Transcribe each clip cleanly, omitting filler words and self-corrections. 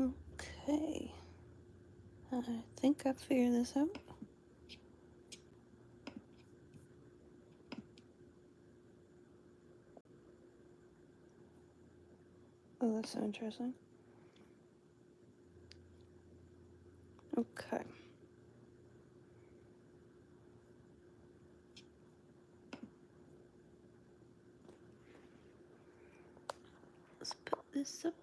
Okay, I think I've figured this out. Oh, that's so interesting. Okay. Let's put this up.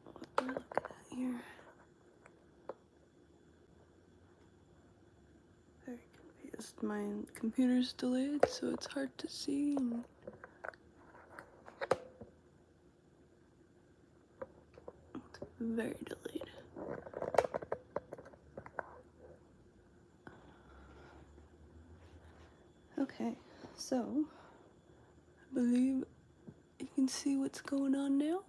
What am I looking at here? Very confused. My computer's delayed, so it's hard to see. It's very delayed. Okay, so I believe you can see what's going on now.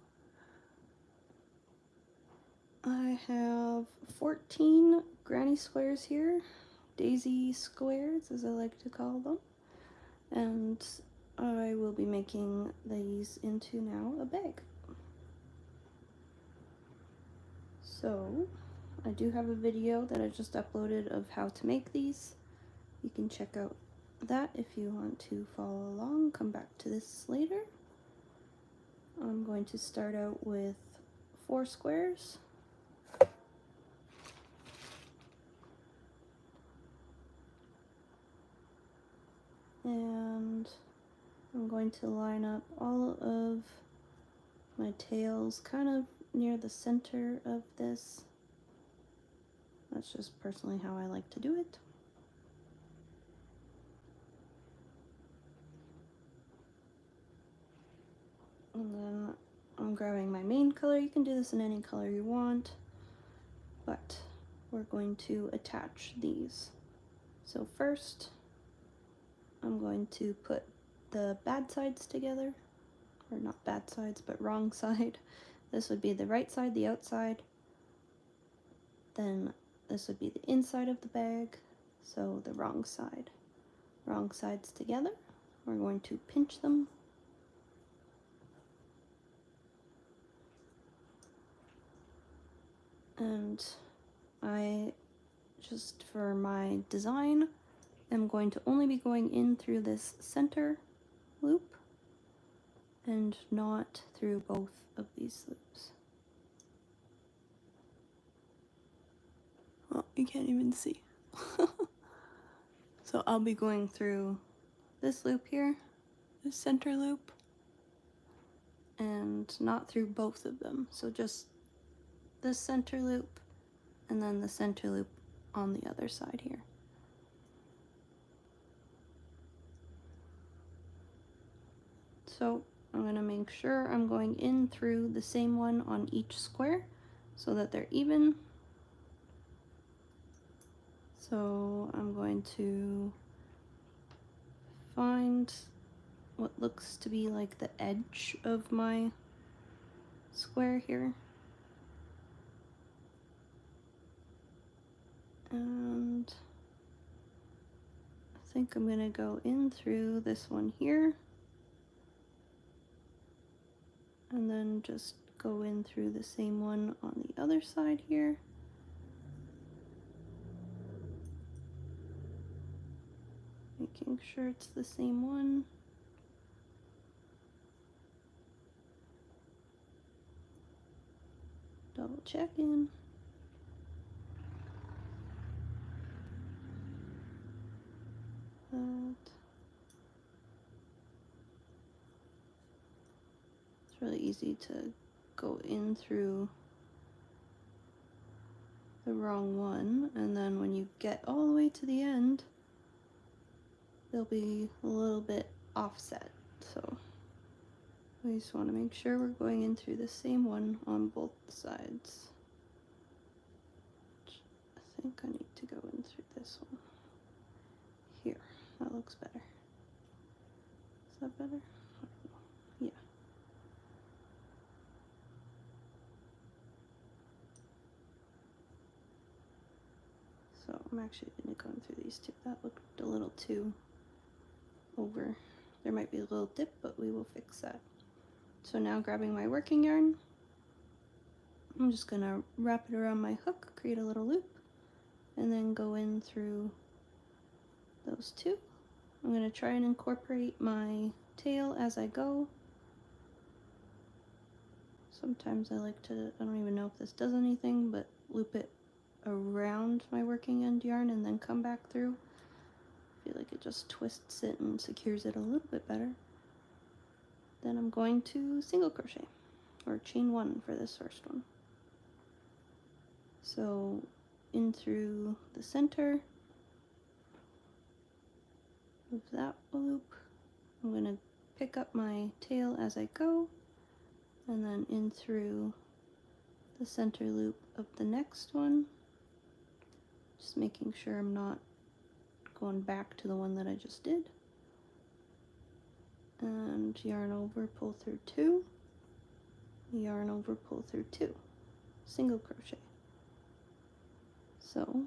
I have 14 granny squares here, daisy squares as I like to call them, and I will be making these into now a bag. So I do have a video that I just uploaded of how to make these. You can check out that if you want to follow along. Come back to this later. I'm going to start out with 4 squares. And I'm going to line up all of my tails kind of near the center of this. That's just personally how I like to do it. And then I'm grabbing my main color. You can do this in any color you want, but we're going to attach these. So first, I'm going to put the bad sides together, or not bad sides, but wrong side. This would be the right side, the outside. Then this would be the inside of the bag, so the wrong side. Wrong sides together. We're going to pinch them. And I, just for my design, am going to only be going in through this center loop and not through both of these loops. Well, you can't even see. So I'll be going through this loop here, this center loop, and not through both of them. So just this center loop and then the center loop on the other side here. So I'm going to make sure I'm going in through the same one on each square so that they're even. So I'm going to find what looks to be like the edge of my square here. And I think I'm going to go in through this one here. And then just go in through the same one on the other side here. Making sure it's the same one. Double checking. It's really easy to go in through the wrong one, and then when you get all the way to the end, they'll be a little bit offset. So We just want to make sure we're going in through the same one on both sides. I think I need to go in through this one. Here, that looks better. Is that better? Yeah. So I'm actually going to go in through these two. That looked a little too over. There might be a little dip, but we will fix that. So now grabbing my working yarn, I'm just going to wrap it around my hook, create a little loop, and then go in through those two. I'm going to try and incorporate my tail as I go. Sometimes I like to, I don't even know if this does anything, but loop it around my working end yarn and then come back through. I feel like it just twists it and secures it a little bit better. Then I'm going to single crochet, or chain one for this first one. So in through the center of that loop, I'm going to pick up my tail as I go, and then in through the center loop of the next one, just making sure I'm not going back to the one that I just did. And yarn over, pull through two, yarn over, pull through two, single crochet. So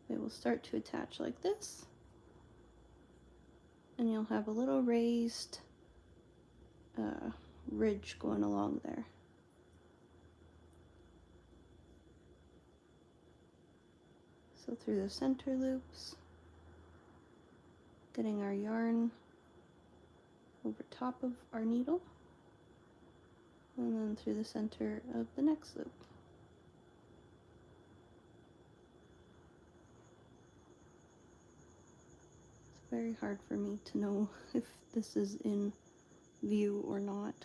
it will start to attach like this, and you'll have a little raised ridge going along there. So through the center loops, getting our yarn over top of our needle, and then through the center of the next loop. It's very hard for me to know if this is in view or not.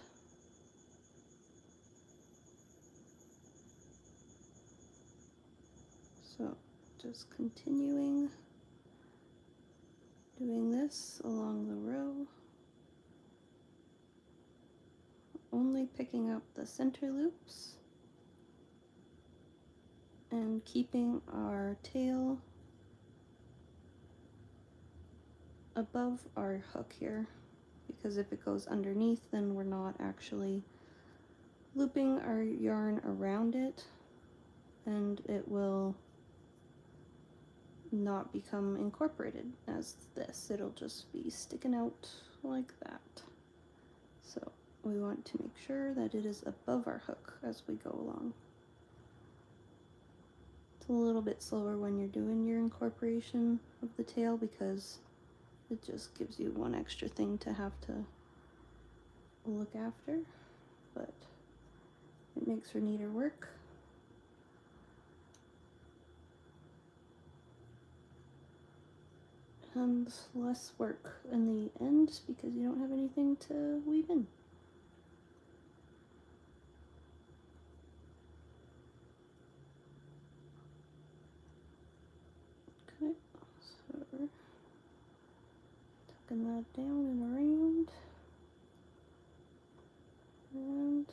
So just continuing doing this along the row, only picking up the center loops and keeping our tail above our hook here, because if it goes underneath, then we're not actually looping our yarn around it, and it will not become incorporated as this. It'll just be sticking out like that. So we want to make sure that it is above our hook as we go along. It's a little bit slower when you're doing your incorporation of the tail, because it just gives you one extra thing to have to look after, but it makes for neater work. And less work in the end because you don't have anything to weave in. Okay, so we're tucking that down and around. And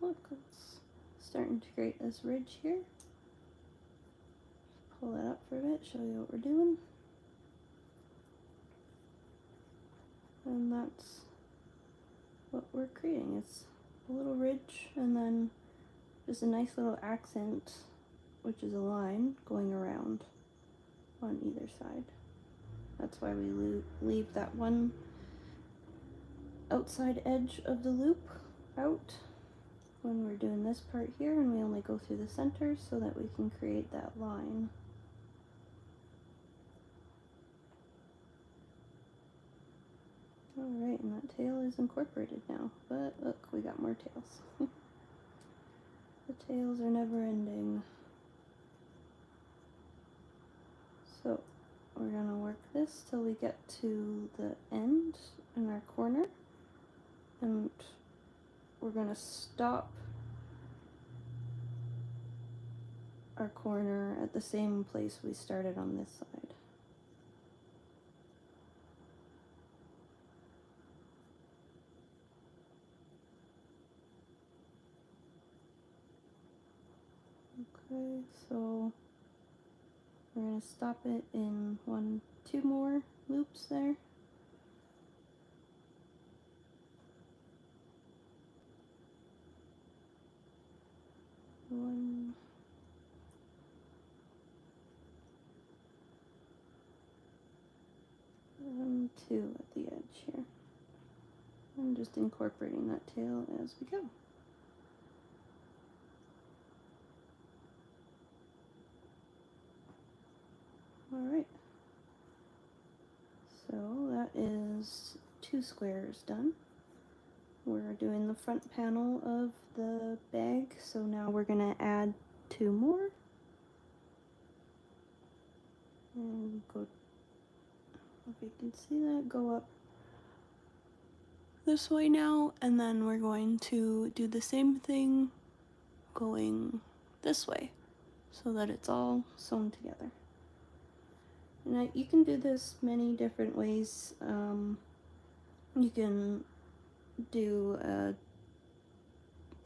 look, it's starting to create this ridge here. Pull that up for a bit, show you what we're doing. And that's what we're creating. It's a little ridge and then just a nice little accent, which is a line going around on either side. That's why we leave that one outside edge of the loop out when we're doing this part here, and we only go through the center so that we can create that line. Alright, and that tail is incorporated now, but look, we got more tails. The tails are never ending. So we're gonna work this till we get to the end in our corner, and we're gonna stop our corner at the same place we started on this side. Okay, so we're going to stop it in 2 more loops there. One. And 2 at the edge here. I'm just incorporating that tail as we go. Alright, so that is 2 squares done. We're doing the front panel of the bag, so now we're going to add 2 more. And go, if you can see that, go up this way now, and then we're going to do the same thing going this way so that it's all sewn together. And you can do this many different ways. You can do a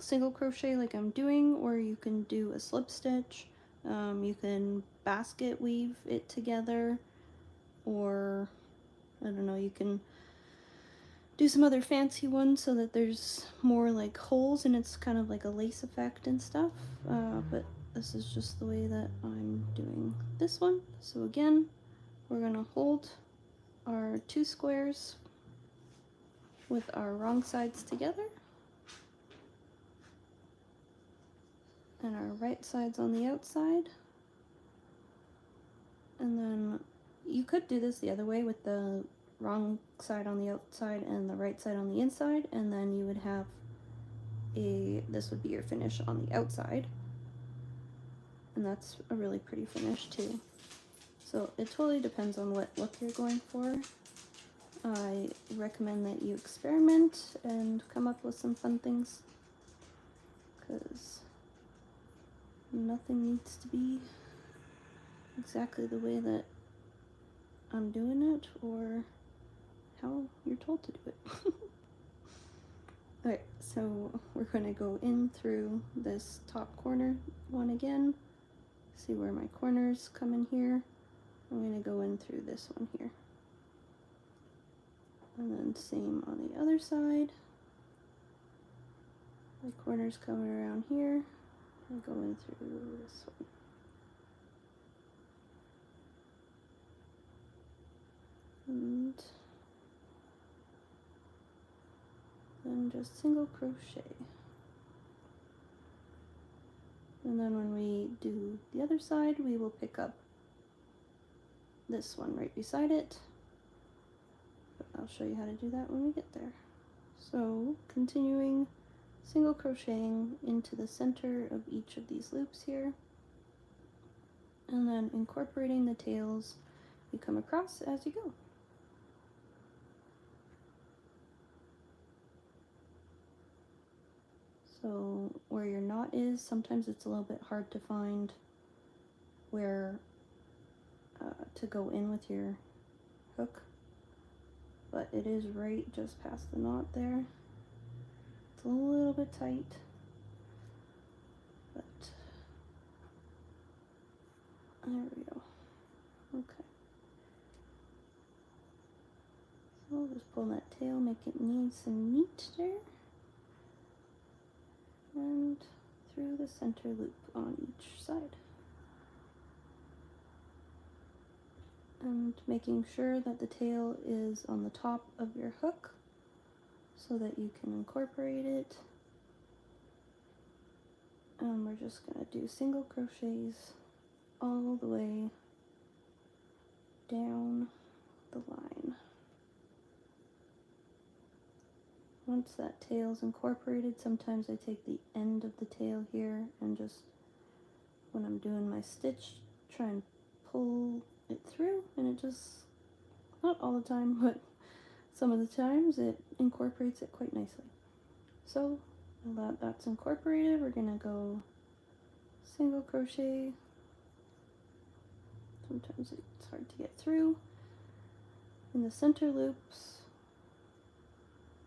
single crochet like I'm doing, or you can do a slip stitch. You can basket weave it together, or I don't know, you can do some other fancy ones so that there's more like holes and it's kind of like a lace effect and stuff. But this is just the way that I'm doing this one. So again, we're gonna hold our 2 squares with our wrong sides together, and our right sides on the outside. And then you could do this the other way with the wrong side on the outside and the right side on the inside, and then you would have this would be your finish on the outside, and that's a really pretty finish too. So it totally depends on what look you're going for. I recommend that you experiment and come up with some fun things, because nothing needs to be exactly the way that I'm doing it or how you're told to do it. Okay, so we're going to go in through this top corner one again. See where my corners come in here. I'm going to go in through this one here. And then same on the other side. My corners coming around here. And go in through this one. And then just single crochet. And then when we do the other side, we will pick up this one right beside it. But I'll show you how to do that when we get there. So continuing single crocheting into the center of each of these loops here, and then incorporating the tails you come across as you go. So where your knot is, sometimes it's a little bit hard to find where to go in with your hook, but it is right just past the knot there. It's a little bit tight, but there we go. Okay. So just pull that tail, make it nice and neat there. And through the center loop on each side. And making sure that the tail is on the top of your hook so that you can incorporate it. And we're just going to do single crochets all the way down the line. Once that tail is incorporated, sometimes I take the end of the tail here and just, when I'm doing my stitch, try and pull it through, and it just, not all the time, but some of the times it incorporates it quite nicely. So now that that's incorporated, we're gonna go single crochet. Sometimes it's hard to get through. In the center loops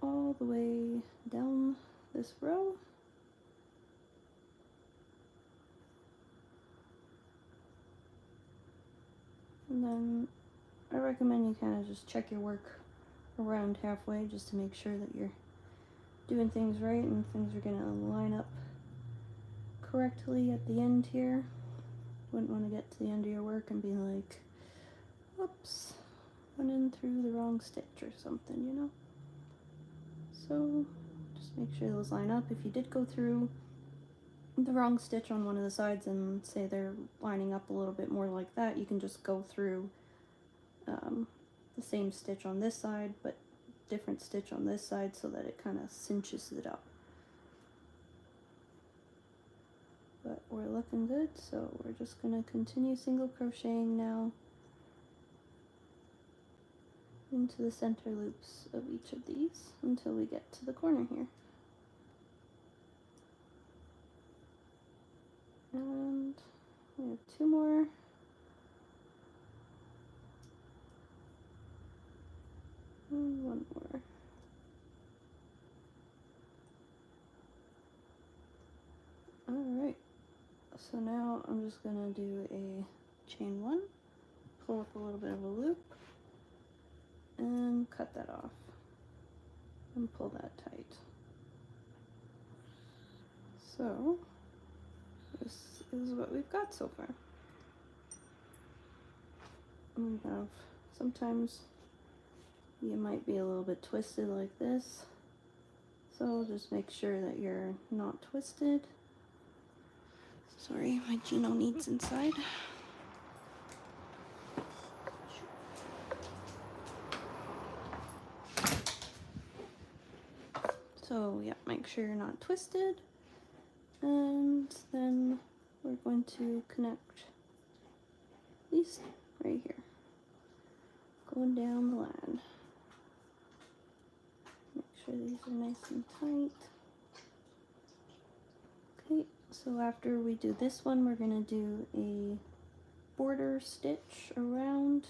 all the way down this row. then I recommend you kind of just check your work around halfway just to make sure that you're doing things right and things are gonna line up correctly at the end here. Wouldn't want to get to the end of your work and be like, whoops, went in through the wrong stitch or something, you know? So just make sure those line up. If you did go through the wrong stitch on one of the sides and say they're lining up a little bit more like that, you can just go through the same stitch on this side but different stitch on this side so that it kind of cinches it up. But we're looking good, so we're just going to continue single crocheting now into the center loops of each of these until we get to the corner here. And we have 2 more. And 1 more. Alright, so now I'm just gonna do a chain 1, pull up a little bit of a loop, and cut that off, and pull that tight. So, this is what we've got so far. We have, sometimes you might be a little bit twisted like this, so just make sure that you're not twisted. Sorry, my Gino needs inside. So yeah, make sure you're not twisted. And then we're going to connect these right here, going down the line. Make sure these are nice and tight. Okay, so after we do this one, we're gonna do a border stitch around.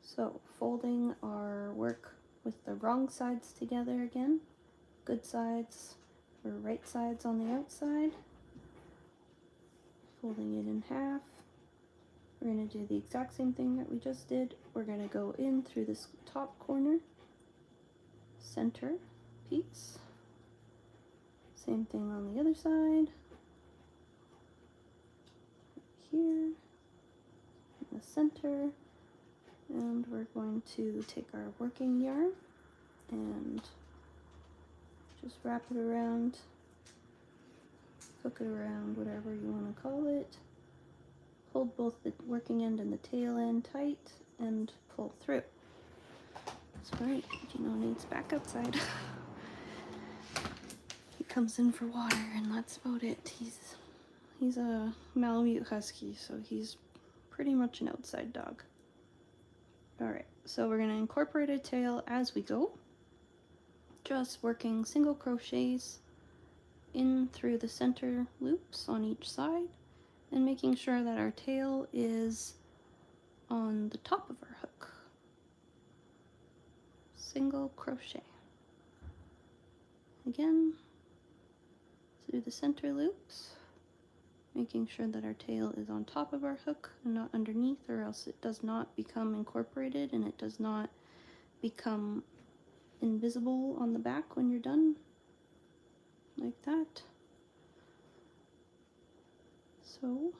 So folding our work with the wrong sides together again, good sides or right sides on the outside, folding it in half. We're going to do the exact same thing that we just did. We're going to go in through this top corner, center piece, same thing on the other side, here, in the center, and we're going to take our working yarn and just wrap it around, hook it around, whatever you want to call it. Hold both the working end and the tail end tight and pull through. That's right, Gino needs back outside. He comes in for water and that's about it. He's a Malamute Husky, so he's pretty much an outside dog. Alright, so we're going to incorporate a tail as we go. Just working single crochets in through the center loops on each side and making sure that our tail is on the top of our hook. Single crochet. Again, through the center loops, making sure that our tail is on top of our hook and not underneath, or else it does not become incorporated and it does not become invisible on the back when you're done, like that. So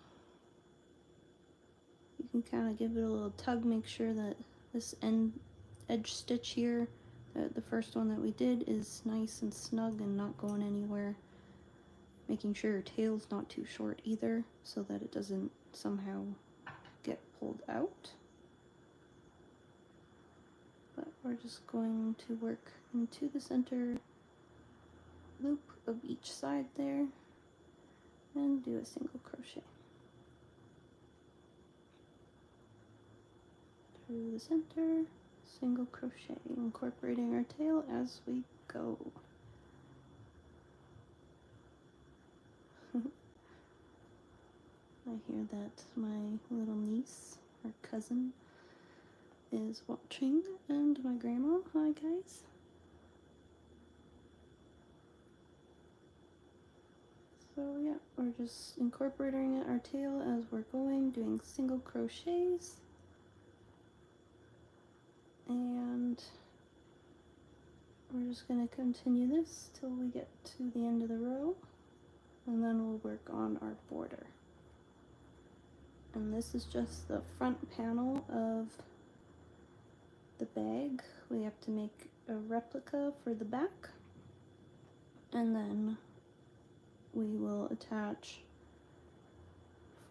you can kind of give it a little tug, make sure that this edge stitch here, the first one that we did, is nice and snug and not going anywhere. Making sure your tail's not too short either, so that it doesn't somehow get pulled out. But we're just going to work into the center loop of each side there and do a single crochet through the center, single crochet, incorporating our tail as we go. I hear that my little niece, or cousin, is watching, and my grandma. Hi guys. yeah, we're just incorporating our tail as we're going, doing single crochets. And we're just going to continue this till we get to the end of the row, and then we'll work on our border. And this is just the front panel of the bag. We have to make a replica for the back, and then we will attach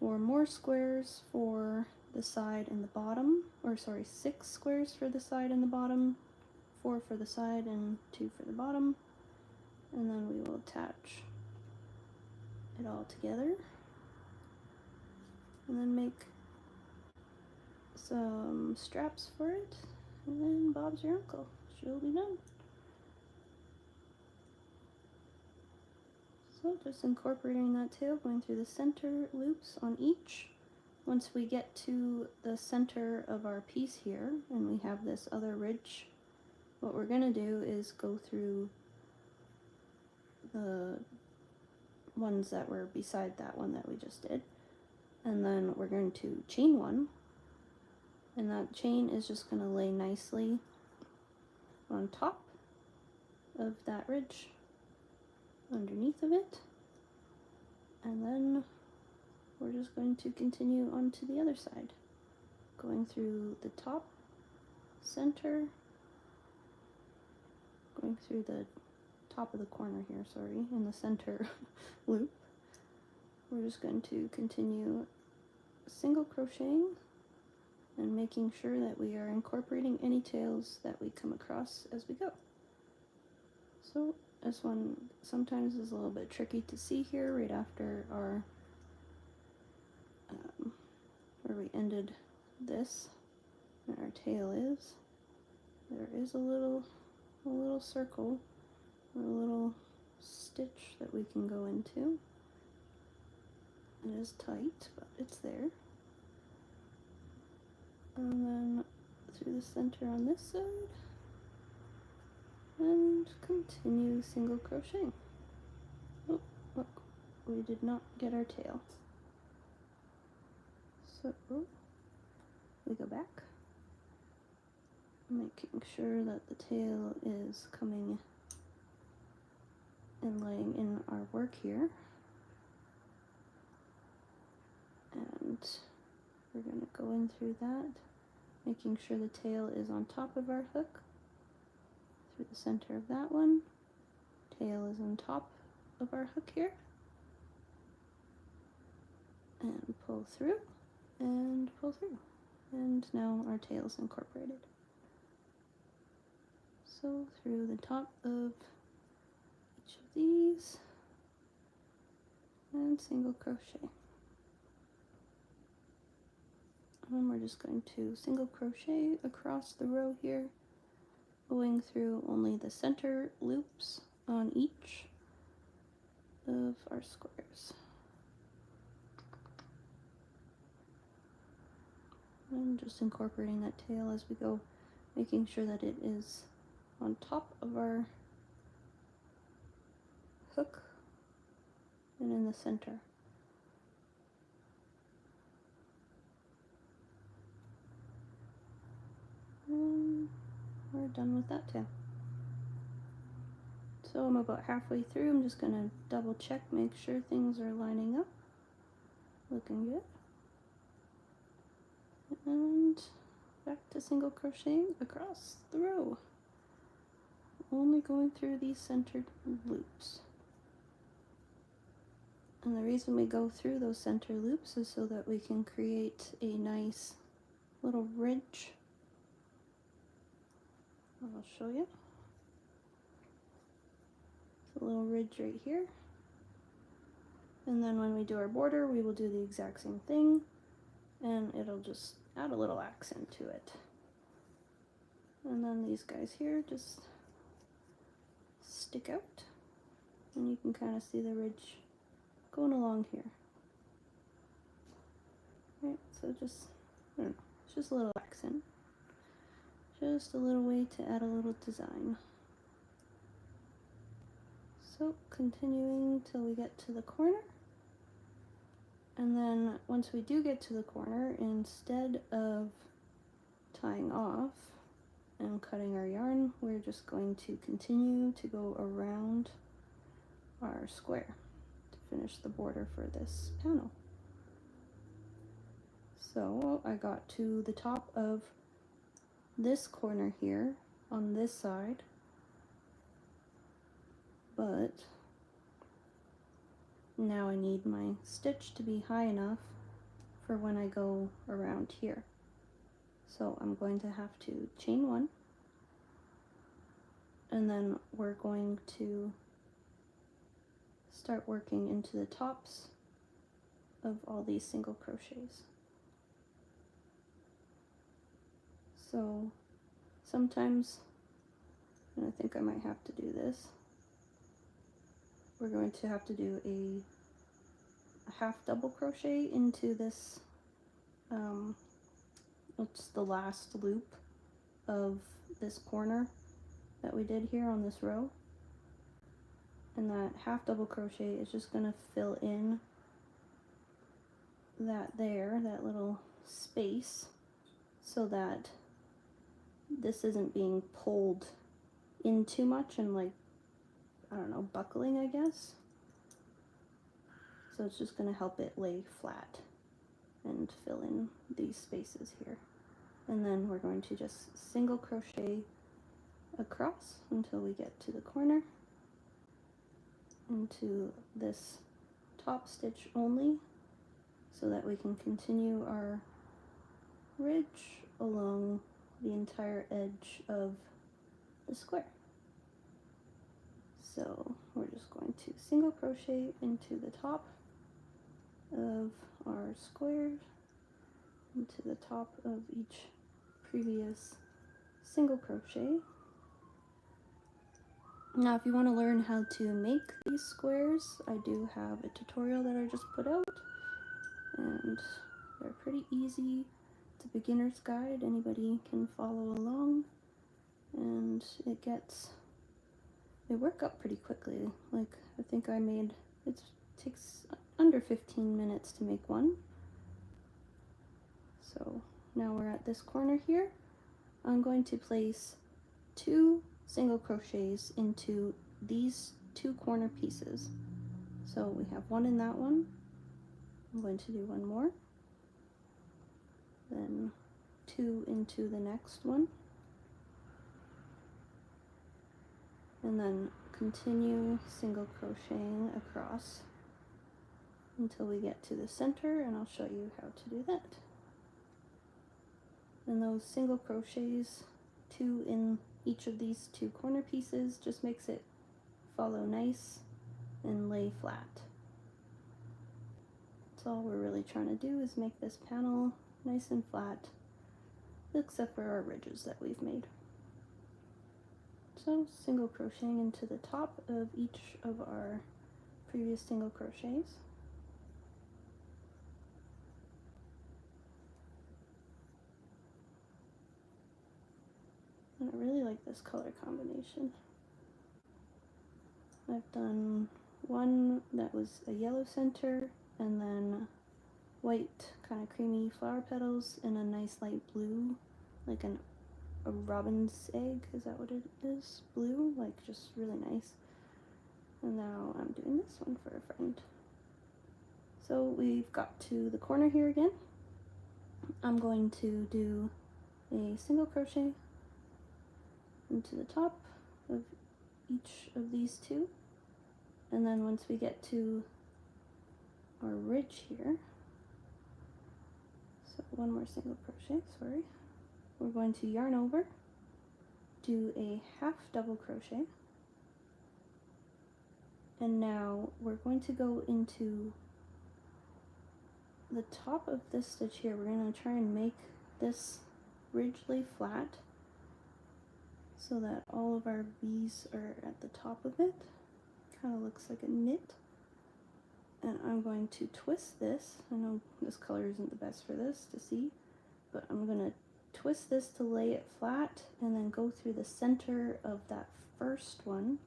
4 more squares for the side and the bottom, or sorry, 6 squares for the side and the bottom, 4 for the side and 2 for the bottom, and then we will attach it all together, and then make some straps for it, and then Bob's your uncle. She'll be done. So just incorporating that tail, going through the center loops on each. Once we get to the center of our piece here, and we have this other ridge, what we're going to do is go through the ones that were beside that one that we just did, and then we're going to chain one, and that chain is just going to lay nicely on top of that ridge, underneath of it, and then we're just going to continue on to the other side, going through the top, center, going through the top of the corner here, sorry, in the center loop. We're just going to continue single crocheting and making sure that we are incorporating any tails that we come across as we go. So this one sometimes is a little bit tricky to see here right after our where we ended this and our tail is. There is a little circle or a little stitch that we can go into. It is tight, but it's there. And then through the center on this side, and continue single crocheting. Oh, look, we did not get our tail. So we go back, making sure that the tail is coming and laying in our work here. And we're going to go in through that, making sure the tail is on top of our hook, through the center of that one. Tail is on top of our hook here. And pull through, and pull through. And now our tail is incorporated. So through the top of each of these, and single crochet. And we're just going to single crochet across the row here, going through only the center loops on each of our squares. And just incorporating that tail as we go, making sure that it is on top of our hook and in the center. And we're done with that tail. So I'm about halfway through. I'm just going to double check, make sure things are lining up. Looking good. And back to single crocheting across the row. Only going through these centered loops. And the reason we go through those center loops is so that we can create a nice little ridge. I'll show you. It's a little ridge right here. And then when we do our border, we will do the exact same thing, and it'll just add a little accent to it. And then these guys here just stick out, and you can kind of see the ridge going along here. Right, so just, I don't know, it's just a little accent. Just a little way to add a little design. So continuing till we get to the corner. And then once we do get to the corner, instead of tying off and cutting our yarn, we're just going to continue to go around our square to finish the border for this panel. So I got to the top of this corner here on this side, but now I need my stitch to be high enough for when I go around here. So I'm going to have to chain one, and then we're going to start working into the tops of all these single crochets. So sometimes, and I think I might have to do this, we're going to have to do a half double crochet into this, it's the last loop of this corner that we did here on this row. And that half double crochet is just going to fill in that little space, so that this isn't being pulled in too much and, like, I don't know, buckling, I guess. So it's just going to help it lay flat and fill in these spaces here. And then we're going to just single crochet across until we get to the corner, into this top stitch only, so that we can continue our ridge along the entire edge of the square. So we're just going to single crochet into the top of our square, into the top of each previous single crochet. Now if you want to learn how to make these squares, I do have a tutorial that I just put out, and they're pretty easy. It's a beginner's guide, anybody can follow along, and they work up pretty quickly. Like, I think it takes under 15 minutes to make one. So now we're at this corner here. I'm going to place 2 single crochets into these 2 corner pieces. So we have 1 in that one. I'm going to do 1 more. Then 2 into the next one. And then continue single crocheting across until we get to the center, and I'll show you how to do that. And those single crochets, 2 in each of these 2 corner pieces, just makes it follow nice and lay flat. That's all we're really trying to do, is make this panel nice and flat, except for our ridges that we've made. So single crocheting into the top of each of our previous single crochets. And I really like this color combination. I've done one that was a yellow center, and then white kind of creamy flower petals in a nice light blue, like a robin's egg, is that what it is? Blue, like just really nice. And now I'm doing this one for a friend. So we've got to the corner here again. I'm going to do a single crochet into the top of each of these 2, and then once we get to our ridge here, so 1 more single crochet, sorry, we're going to yarn over, do a half double crochet, and now we're going to go into the top of this stitch here. We're going to try and make this ridge lay flat so that all of our V's are at the top of it. Kind of looks like a knit. And I'm going to twist this. I know this color isn't the best for this to see, but I'm going to twist this to lay it flat and then go through the center of that first one.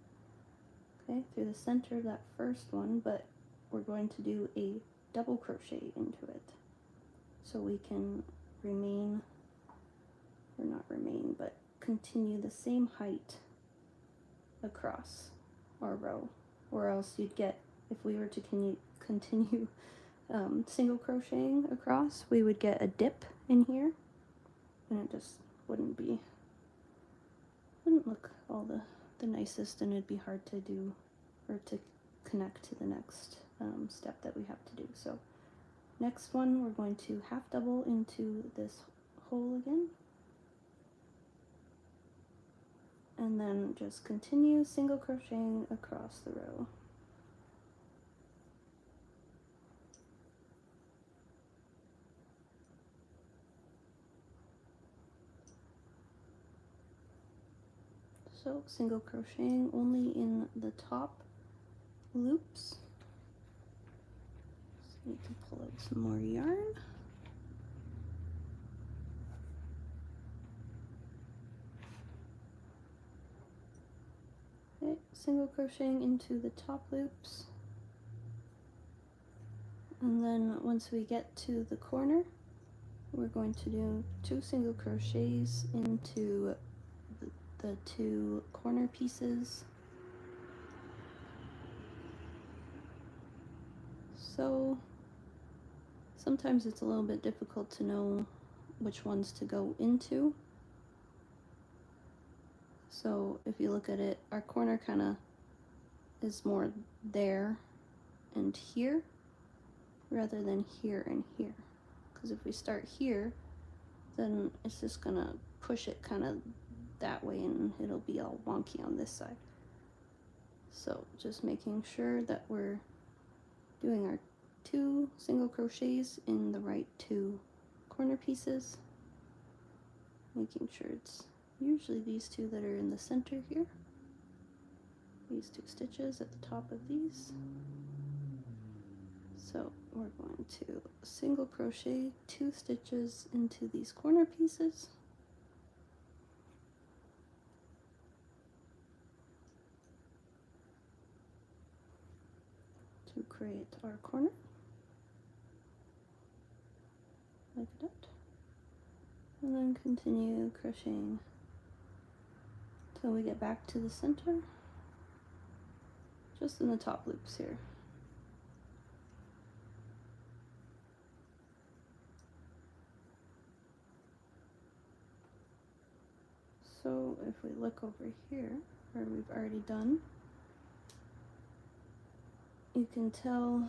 okay, through the center of that first one, but we're going to do a double crochet into it so we can remain, or not remain, but continue the same height across our row, or else you'd get, if we were to continue single crocheting across, we would get a dip in here, and it just wouldn't look all the nicest, and it'd be hard to do or to connect to the next step that we have to do. So next one, we're going to half double into this hole again, and then just continue single crocheting across the row. So single crocheting only in the top loops. So need to pull out some more yarn. Okay, single crocheting into the top loops. And then once we get to the corner, we're going to do 2 single crochets into the 2 corner pieces. So sometimes it's a little bit difficult to know which ones to go into. So if you look at it, our corner kind of is more there and here rather than here and here. Because if we start here, then it's just gonna push it kind of that way and it'll be all wonky on this side. So just making sure that we're doing our 2 single crochets in the right 2 corner pieces, making sure it's usually these 2 that are in the center here, these 2 stitches at the top of these. So we're going to single crochet 2 stitches into these corner pieces, to create our corner, like that, and then continue crocheting till we get back to the center, just in the top loops here. So if we look over here, where we've already done, you can tell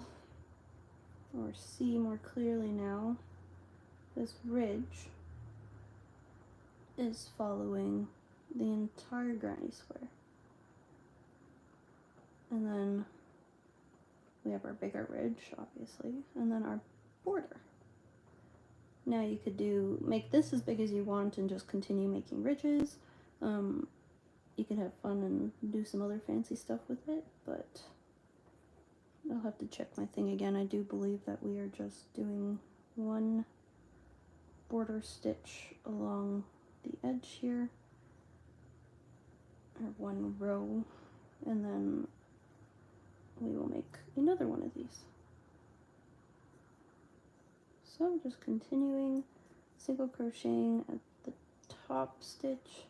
or see more clearly now this ridge is following the entire granny square. And then we have our bigger ridge, obviously, and then our border. Now you could make this as big as you want and just continue making ridges. You could have fun and do some other fancy stuff with it, but I'll have to check my thing again. I do believe that we are just doing 1 border stitch along the edge here, or 1 row, and then we will make another one of these. So just continuing single crocheting at the top stitch,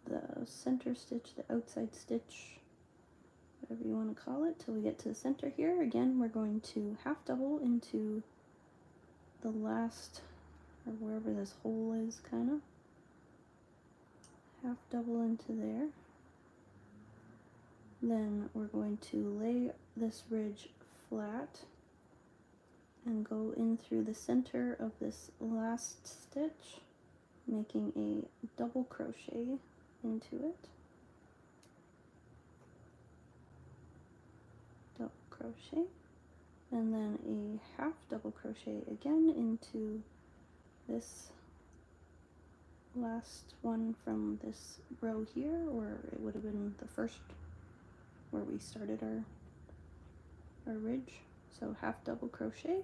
the center stitch, the outside stitch, whatever you want to call it, till we get to the center here. Again, we're going to half double into the last, or wherever this hole is, kind of. Half double into there. Then we're going to lay this ridge flat and go in through the center of this last stitch, making a double crochet into it. Double crochet, and then a half double crochet again into this last one from this row here, or it would have been the first where we started our ridge. So half double crochet,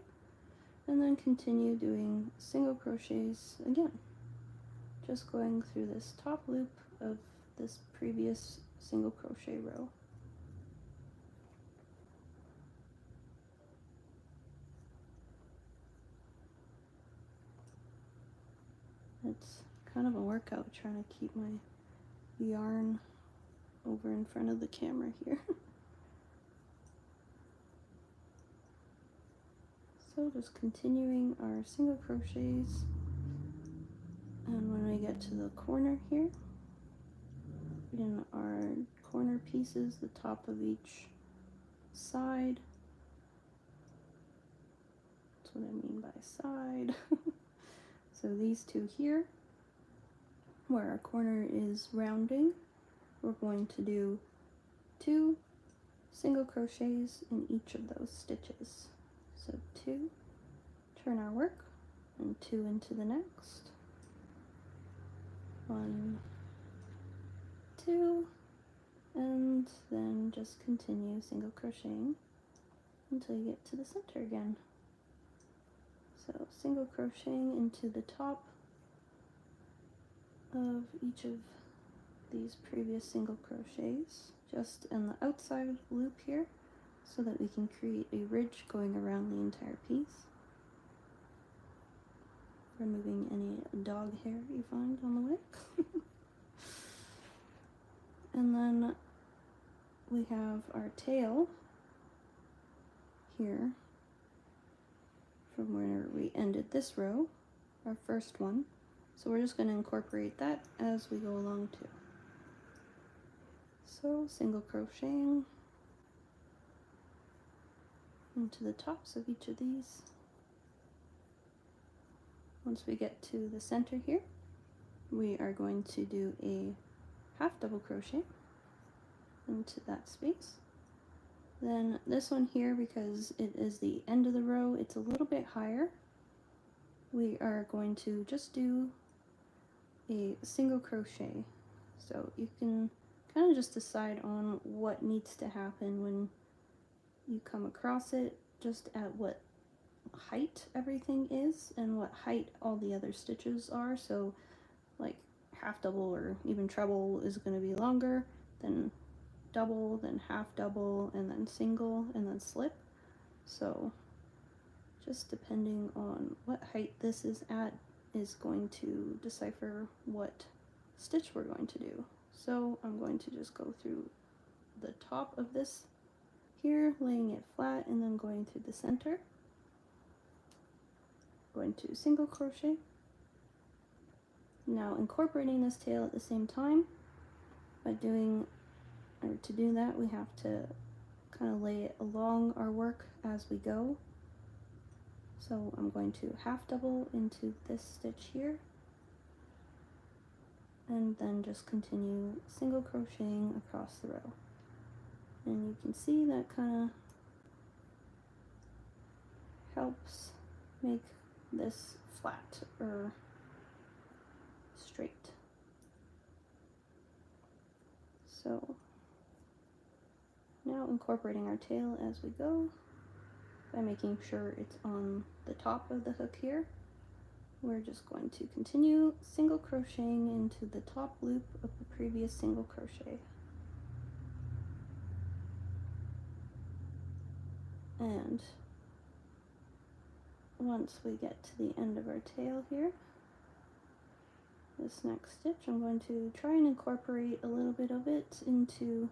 and then continue doing single crochets again, just going through this top loop of this previous single crochet row. it's kind of a workout trying to keep my yarn over in front of the camera here. So just continuing our single crochets, and when we get to the corner here, in our corner pieces, the top of each side, that's what I mean by side. So these two here, where our corner is rounding, we're going to do 2 single crochets in each of those stitches. So 2, turn our work, and 2 into the next. 1, 2, and then just continue single crocheting until you get to the center again. So single crocheting into the top of each of these previous single crochets, just in the outside loop here, so that we can create a ridge going around the entire piece, removing any dog hair you find on the way. And then we have our tail here from where we ended this row, our first one. So we're just going to incorporate that as we go along too. So single crocheting into the tops of each of these. Once we get to the center here, we are going to do a half double crochet into that space. Then this one here, because it is the end of the row, it's a little bit higher. We are going to just do a single crochet. So you can kind of just decide on what needs to happen when you come across it, just at what height everything is and what height all the other stitches are. So like half double or even treble is going to be longer than double, then half double, and then single, and then slip. So just depending on what height this is at is going to decipher what stitch we're going to do. So I'm going to just go through the top of this here, laying it flat, and then going through the center. Going to single crochet. Now incorporating this tail at the same time, by doing, or to do that, we have to kind of lay it along our work as we go. So I'm going to half double into this stitch here, and then just continue single crocheting across the row. And you can see that kind of helps make this flat or straight. So now incorporating our tail as we go by making sure it's on the top of the hook here. We're just going to continue single crocheting into the top loop of the previous single crochet. And once we get to the end of our tail here, this next stitch, I'm going to try and incorporate a little bit of it into,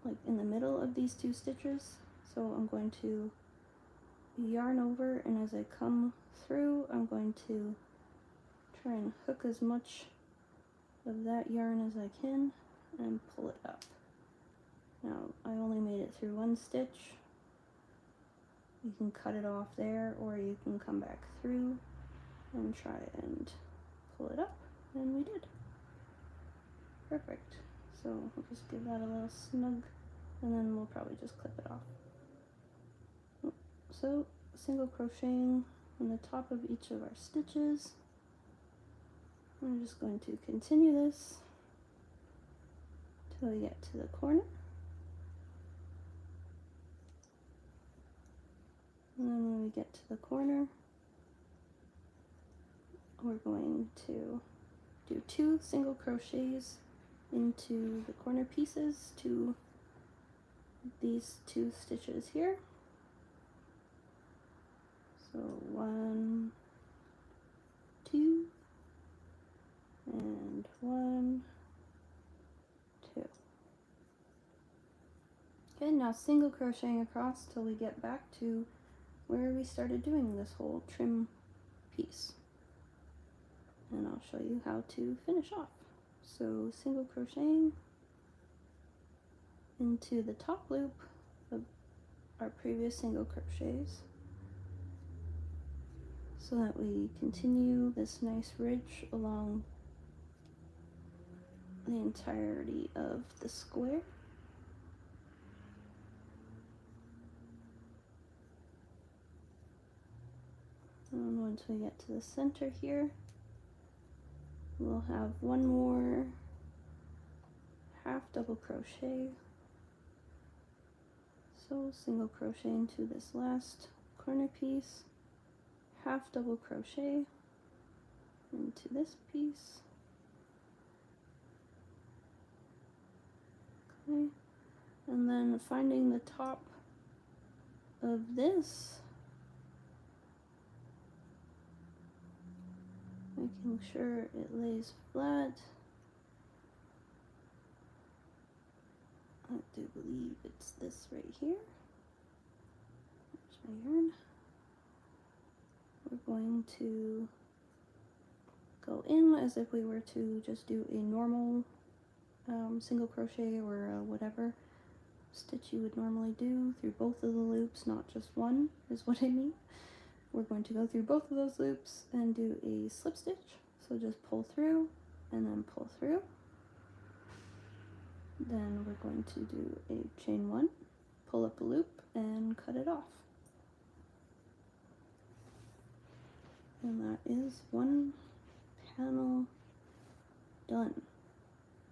like, in the middle of these two stitches. So I'm going to yarn over, and as I come through, I'm going to try and hook as much of that yarn as I can and pull it up. Now I only made it through one stitch. You can cut it off there, or you can come back through and try and pull it up, and we did. Perfect. So we'll just give that a little snug, and then we'll probably just clip it off. So single crocheting on the top of each of our stitches. I'm just going to continue this till we get to the corner. And then when we get to the corner, we're going to do 2 single crochets into the corner pieces to these 2 stitches here. So 1, 2, now single crocheting across till we get back to where we started doing this whole trim piece. And I'll show you how to finish off. So single crocheting into the top loop of our previous single crochets so that we continue this nice ridge along the entirety of the square. And once we get to the center here, we'll have one more half double crochet. So single crochet into this last corner piece, half double crochet into this piece. Okay. And then finding the top of this, making sure it lays flat. I do believe it's this right here. There's my yarn. We're going to go in as if we were to just do a normal single crochet or whatever stitch you would normally do through both of the loops, not just one, is what I mean. We're going to go through both of those loops and do a slip stitch. So just pull through and then pull through. Then we're going to do a chain one, pull up a loop and cut it off. And that is one panel done.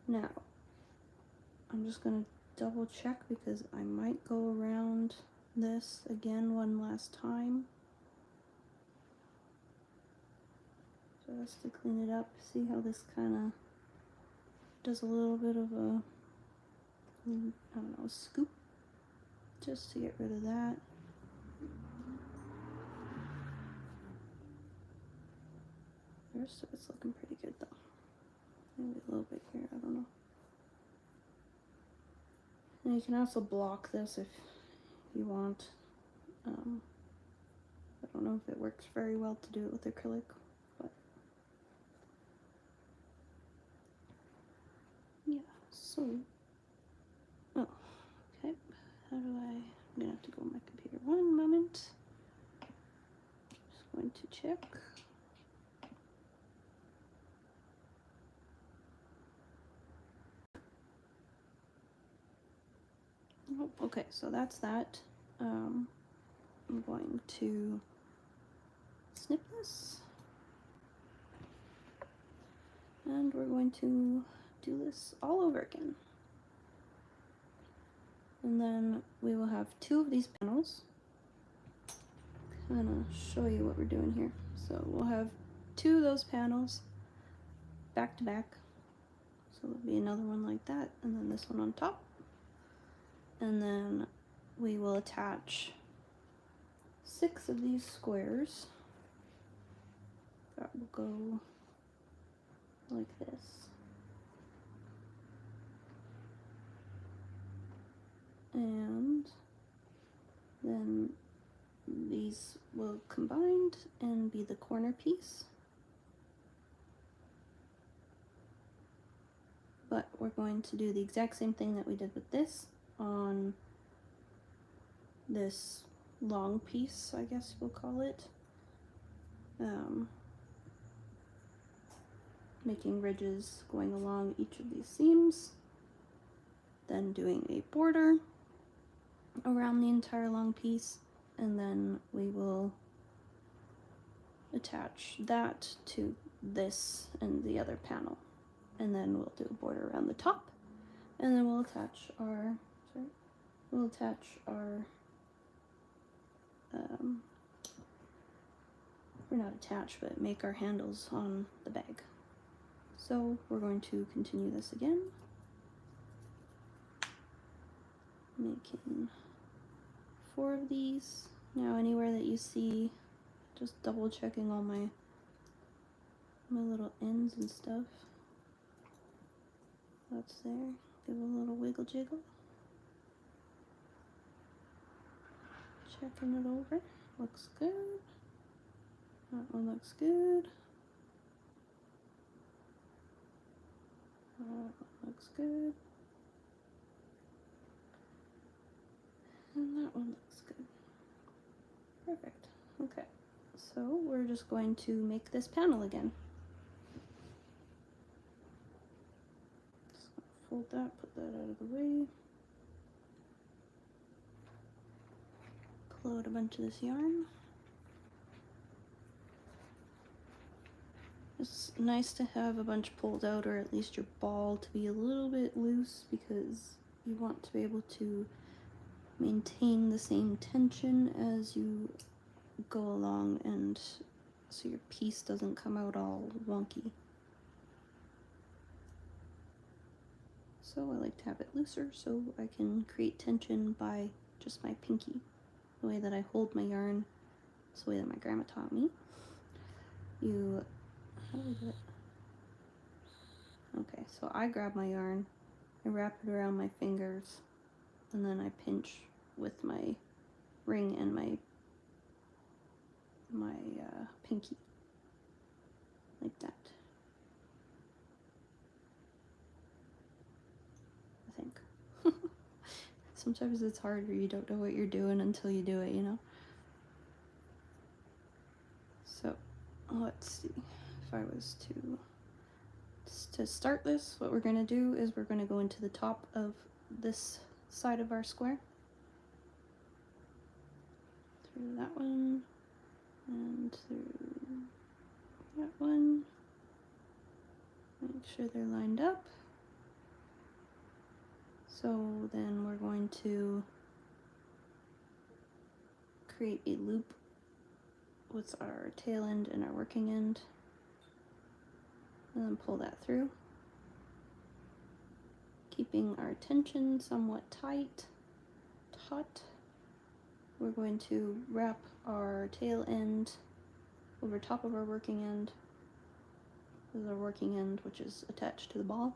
Now, I'm just going to double check because I might go around this again one last time. Just to clean it up, see how this kind of does a little bit of a, I don't know, scoop, just to get rid of that. The rest of it's looking pretty good though. Maybe a little bit here, I don't know. And you can also block this if you want. I don't know if it works very well to do it with acrylic, but yeah, so, oh, okay, how do I'm gonna have to go on my computer one moment. Just going to check. Oh, okay, so that's that. I'm going to snip this. And we're going to do this all over again. And then we will have two of these panels. Kind of show you what we're doing here. So we'll have two of those panels back to back. So there'll be another one like that, and then this one on top. And then we will attach 6 of these squares. That will go like this. And then these will combined and be the corner piece. But we're going to do the exact same thing that we did with this on this long piece, I guess we'll call it. Making ridges going along each of these seams, then doing a border around the entire long piece, and then we will attach that to this and the other panel, and then we'll do a border around the top, and then we'll attach our or not attach, but make our handles on the bag. So we're going to continue this again, making 4 of these. Now anywhere that you see, just double checking all my little ends and stuff. That's there. Give it a little wiggle jiggle. Checking it over. Looks good. That one looks good. That one looks good. And that one looks good. Perfect. Okay. So we're just going to make this panel again. Just fold that, put that out of the way. Pull out a bunch of this yarn. It's nice to have a bunch pulled out, or at least your ball to be a little bit loose, because you want to be able to maintain the same tension as you go along, and so your piece doesn't come out all wonky. So I like to have it looser so I can create tension by just my pinky. The way that I hold my yarn, it's the way that my grandma taught me. How do I do it? Okay, so I grab my yarn, I wrap it around my fingers, and then I pinch with my ring and my pinky, like that. I think. Sometimes it's harder, you don't know what you're doing until you do it, you know? So, let's see. If I was to start this, what we're going to do is we're going to go into the top of this side of our square. Through that one, and through that one. Make sure they're lined up. So then we're going to create a loop with our tail end and our working end, and then pull that through, keeping our tension somewhat taut. We're going to wrap our tail end over top of our working end. This is our working end, which is attached to the ball.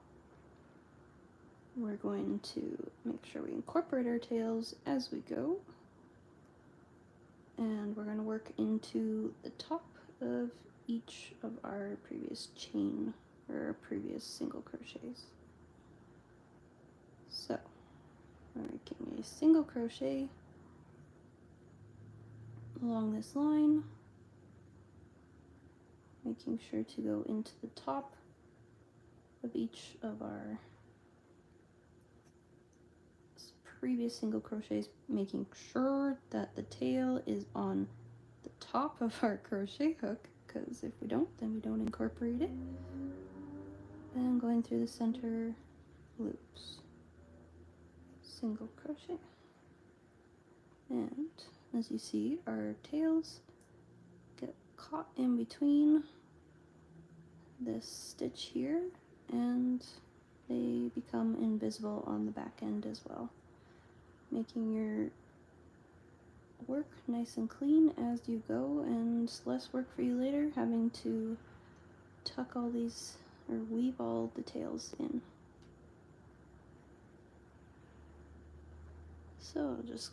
We're going to make sure we incorporate our tails as we go, and we're going to work into the top of each of our previous chain or previous single crochets. So we're making a single crochet along this line, making sure to go into the top of each of our previous single crochets, making sure that the tail is on the top of our crochet hook, because if we don't, then we don't incorporate it. And going through the center loops, single crochet, and as you see, our tails get caught in between this stitch here, and they become invisible on the back end as well, making your work nice and clean as you go, and less work for you later having to tuck all these or weave all the tails in. So just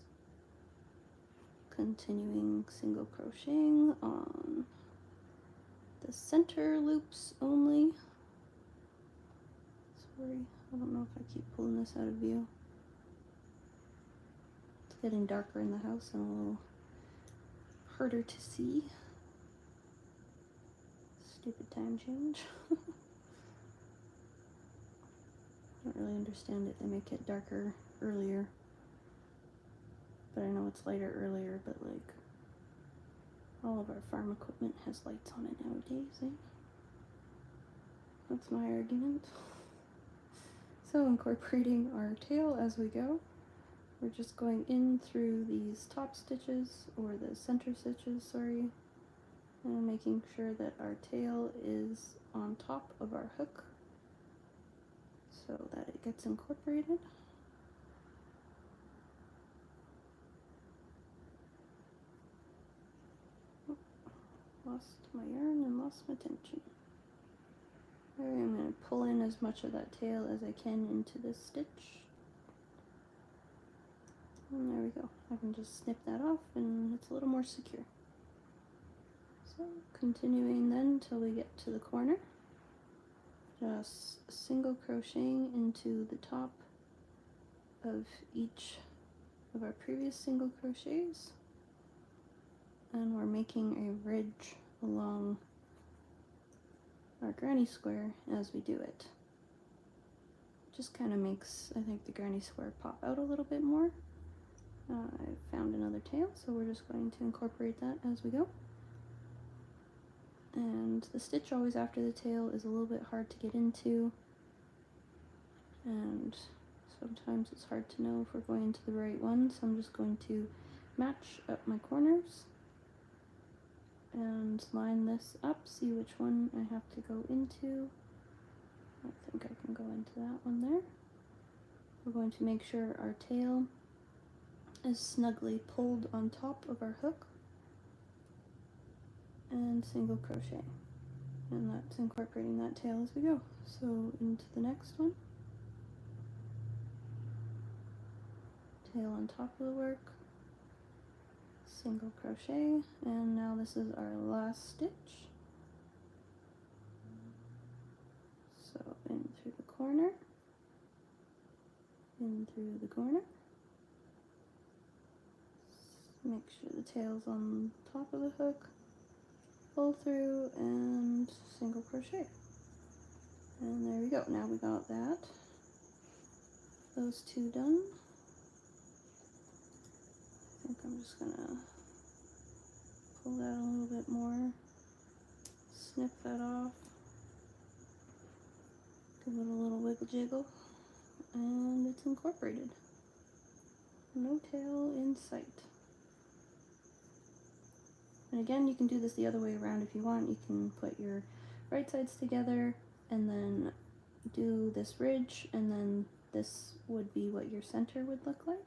continuing single crocheting on the center loops only. Sorry, I don't know if I keep pulling this out of view. It's getting darker in the house and a little harder to see. Stupid time change. I don't really understand it. They make it darker earlier, but I know it's lighter earlier, but like all of our farm equipment has lights on it nowadays, eh? That's my argument. So incorporating our tail as we go, we're just going in through these top stitches, or the center stitches, sorry, and making sure that our tail is on top of our hook so that it gets incorporated. Oh, lost my yarn and lost my tension. There, I'm going to pull in as much of that tail as I can into this stitch. And there we go. I can just snip that off and it's a little more secure. So continuing then till we get to the corner, just single crocheting into the top of each of our previous single crochets, and we're making a ridge along our granny square as we do it. Just kind of makes, I think, the granny square pop out a little bit more. I found another tail, so we're just going to incorporate that as we go. And the stitch always after the tail is a little bit hard to get into, and sometimes it's hard to know if we're going into the right one, so I'm just going to match up my corners and line this up, see which one I have to go into. I think I can go into that one there. We're going to make sure our tail is snugly pulled on top of our hook, and single crochet, and that's incorporating that tail as we go. So into the next one, tail on top of the work, single crochet, and now this is our last stitch. So in through the corner, in through the corner, make sure the tail's on top of the hook, pull through, and single crochet. And there we go. Now we got that, those two done. I think I'm just gonna pull that a little bit more, snip that off, give it a little wiggle jiggle, and it's incorporated. No tail in sight. And again, you can do this the other way around if you want. You can put your right sides together and then do this ridge, and then this would be what your center would look like.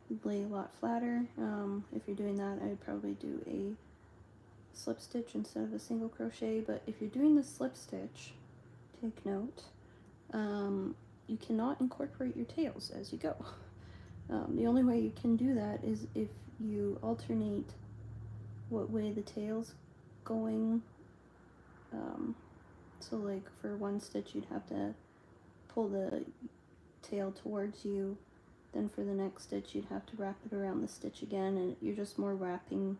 It'd lay a lot flatter. If you're doing that, I'd probably do a slip stitch instead of a single crochet, but if you're doing the slip stitch, take note, you cannot incorporate your tails as you go. The only way you can do that is if you alternate what way the tail's going. So like for one stitch you'd have to pull the tail towards you, then for the next stitch you'd have to wrap it around the stitch again, and you're just more wrapping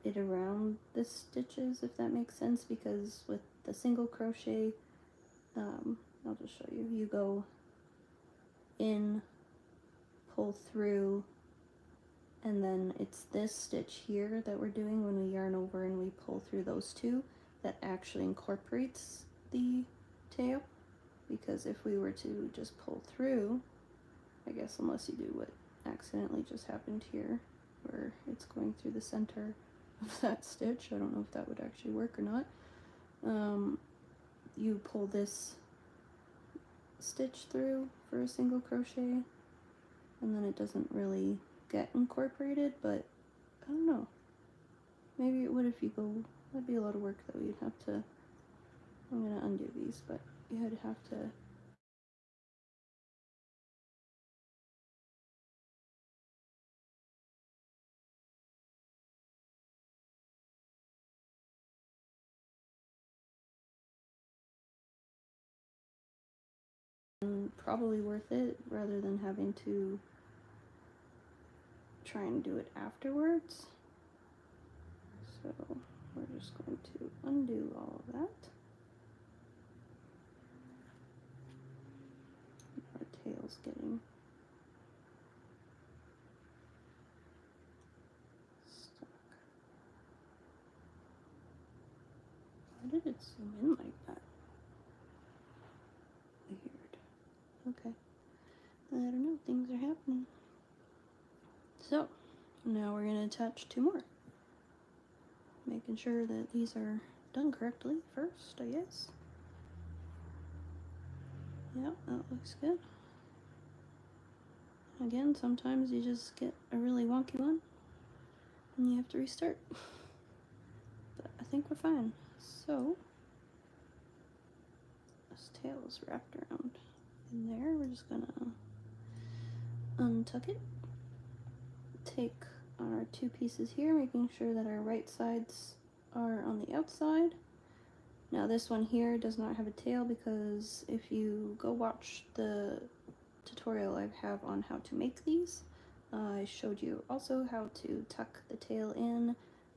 it around the stitches, if that makes sense, because with the single crochet, I'll just show you, you go in, pull through, and then it's this stitch here that we're doing when we yarn over and we pull through those two that actually incorporates the tail, because if we were to just pull through, I guess unless you do what accidentally just happened here where it's going through the center of that stitch, I don't know if that would actually work or not, you pull this stitch through for a single crochet and then it doesn't really get incorporated, but I don't know, maybe it would if you go, that'd be a lot of work though. You'd have to, I'm gonna undo these, but you'd have to probably worth it rather than having to try and do it afterwards. So we're just going to undo all of that. Our tail's getting stuck. Why did it zoom in like that? Weird. Okay. I don't know, things are happening. So now we're going to attach two more. Making sure that these are done correctly first, I guess. Yep, that looks good. Again, sometimes you just get a really wonky one and you have to restart. But I think we're fine. So this tail is wrapped around in there. We're just gonna untuck it take our two pieces here, making sure that our right sides are on the outside. Now this one here does not have a tail because if you go watch the tutorial I have on how to make these, I showed you also how to tuck the tail in,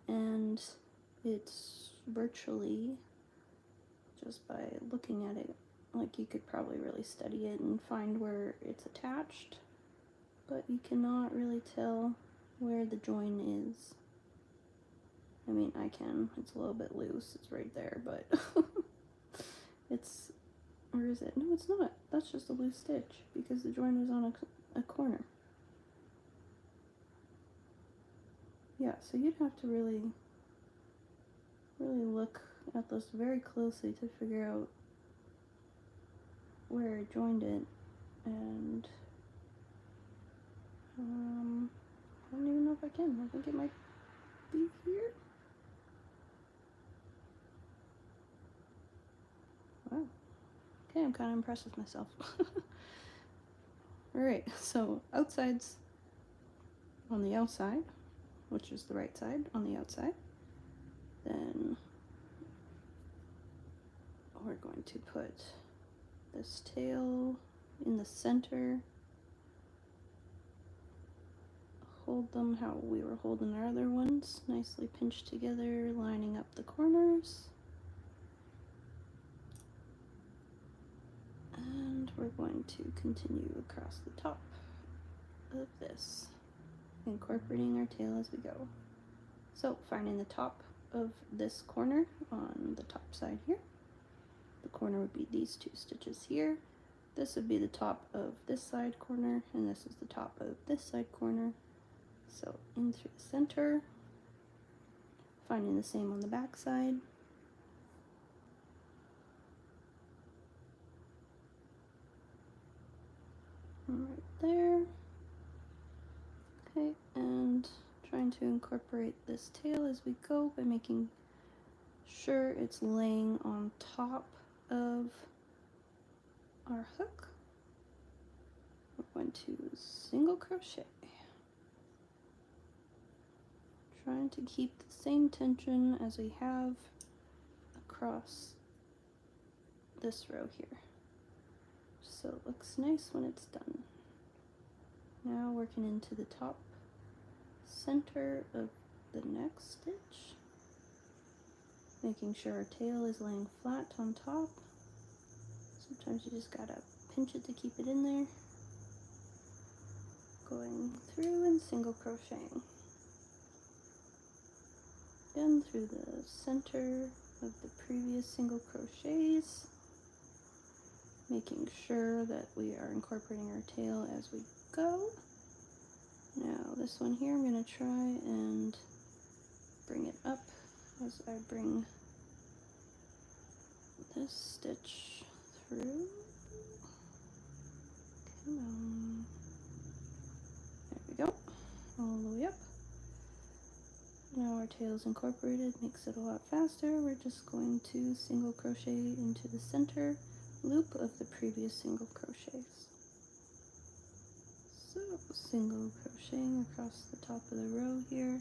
and it's virtually, just by looking at it, like you could probably really study it and find where it's attached, but you cannot really tell where the join is. I mean, I can. It's a little bit loose. It's right there, but it's, or is it? No, it's not. That's just a loose stitch because the join is on a corner. Yeah, so you'd have to really look at this very closely to figure out where I joined it, and I don't even know if I can. I think it might be here. Wow. Okay, I'm kind of impressed with myself. Alright, so outsides on the outside, which is the right side on the outside. Then we're going to put this tail in the center. Hold them how we were holding our other ones, nicely pinched together, lining up the corners. And we're going to continue across the top of this, incorporating our tail as we go. So finding the top of this corner on the top side here. The corner would be these two stitches here. This would be the top of this side corner, and this is the top of this side corner. So in through the center, finding the same on the back side. Right there. Okay, and trying to incorporate this tail as we go by making sure it's laying on top of our hook. We're going to single crochet. Trying to keep the same tension as we have across this row here, so it looks nice when it's done. Now working into the top center of the next stitch, making sure our tail is laying flat on top. Sometimes you just gotta pinch it to keep it in there. Going through and single crocheting. Again through the center of the previous single crochets, making sure that we are incorporating our tail as we go. Now this one here, I'm going to try and bring it up as I bring this stitch through. Come on. There we go. All the way up. Now our tail is incorporated, makes it a lot faster. We're just going to single crochet into the center loop of the previous single crochets. So single crocheting across the top of the row here.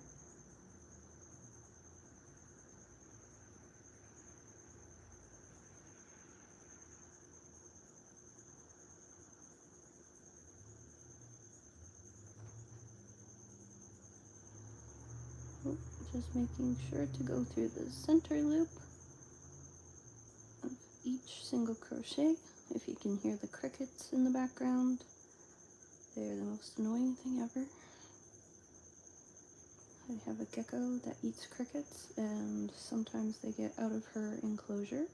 Just making sure to go through the center loop of each single crochet. If you can hear the crickets in the background, they're the most annoying thing ever. I have a gecko that eats crickets, and sometimes they get out of her enclosure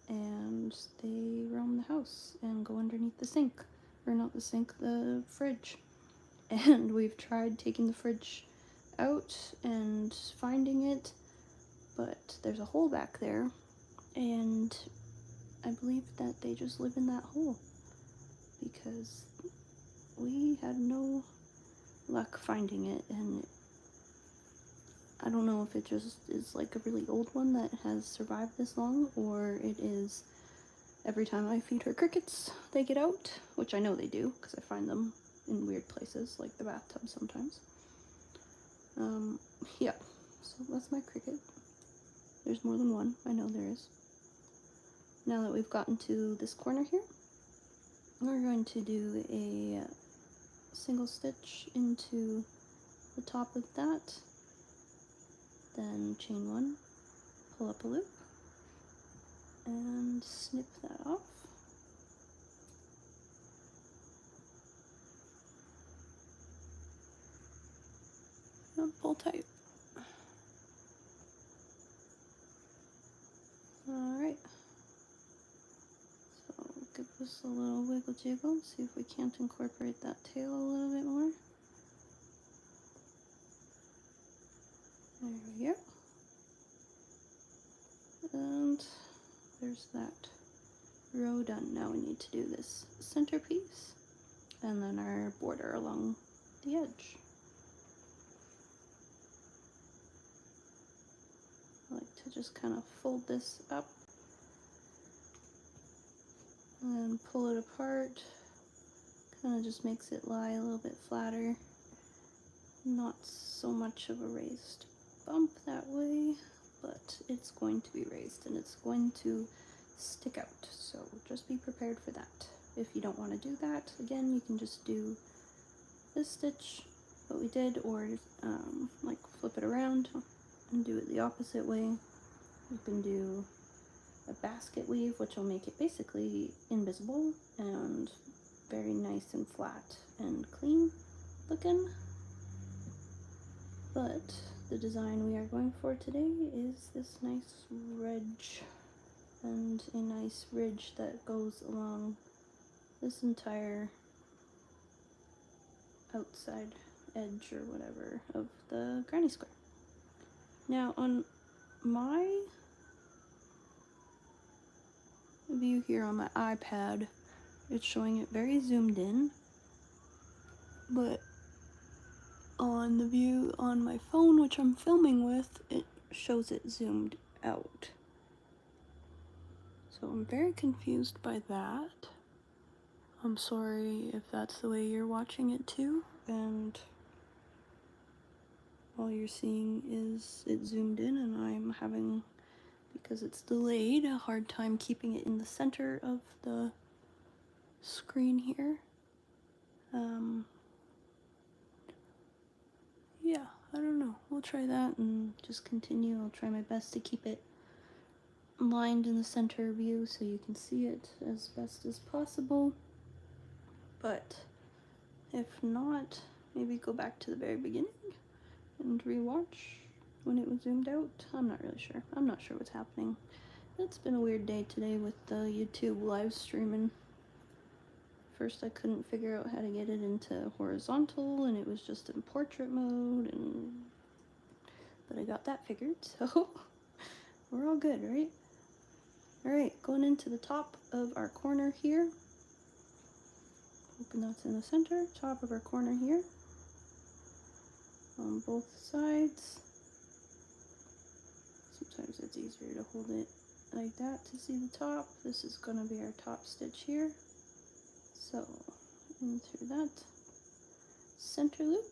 and they roam the house and go underneath the sink. Or not the sink, the fridge. And we've tried taking the fridge out and finding it, but there's a hole back there, and I believe that they just live in that hole because we had no luck finding it. And I don't know if it just is like a really old one that has survived this long, or it is every time I feed her crickets they get out, which I know they do because I find them in weird places like the bathtub sometimes. Yeah, so that's my Cricut. There's more than one, I know there is. Now that we've gotten to this corner here, we're going to do a single stitch into the top of that, then chain one, pull up a loop, and snip that off. And pull tight. Alright, so give this a little wiggle jiggle, see if we can't incorporate that tail a little bit more. There we go. And there's that row done. Now we need to do this centerpiece and then our border along the edge. I like to just kind of fold this up and pull it apart. Kind of just makes it lie a little bit flatter. Not so much of a raised bump that way, but it's going to be raised and it's going to stick out, so just be prepared for that. If you don't want to do that, again, you can just do this stitch, what we did, or like flip it around and do it the opposite way. You can do a basket weave, which will make it basically invisible and very nice and flat and clean looking. But the design we are going for today is this nice ridge, and a nice ridge that goes along this entire outside edge or whatever of the granny square. Now on my view here on my iPad, it's showing it very zoomed in, but on the view on my phone, which I'm filming with, it shows it zoomed out. So I'm very confused by that. I'm sorry if that's the way you're watching it too, and all you're seeing is it zoomed in, and I'm having, because it's delayed, a hard time keeping it in the center of the screen here. Yeah, I don't know. We'll try that and just continue. I'll try my best to keep it lined in the center view so you can see it as best as possible. But if not, maybe go back to the very beginning and rewatch when it was zoomed out. I'm not really sure. I'm not sure what's happening. It's been a weird day today with the YouTube live streaming. First I couldn't figure out how to get it into horizontal, and it was just in portrait mode, but I got that figured, so we're all good, right? Alright, going into the top of our corner here. Hoping that's in the center, top of our corner here. On both sides. Sometimes it's easier to hold it like that to see the top. This is going to be our top stitch here. So, in through that center loop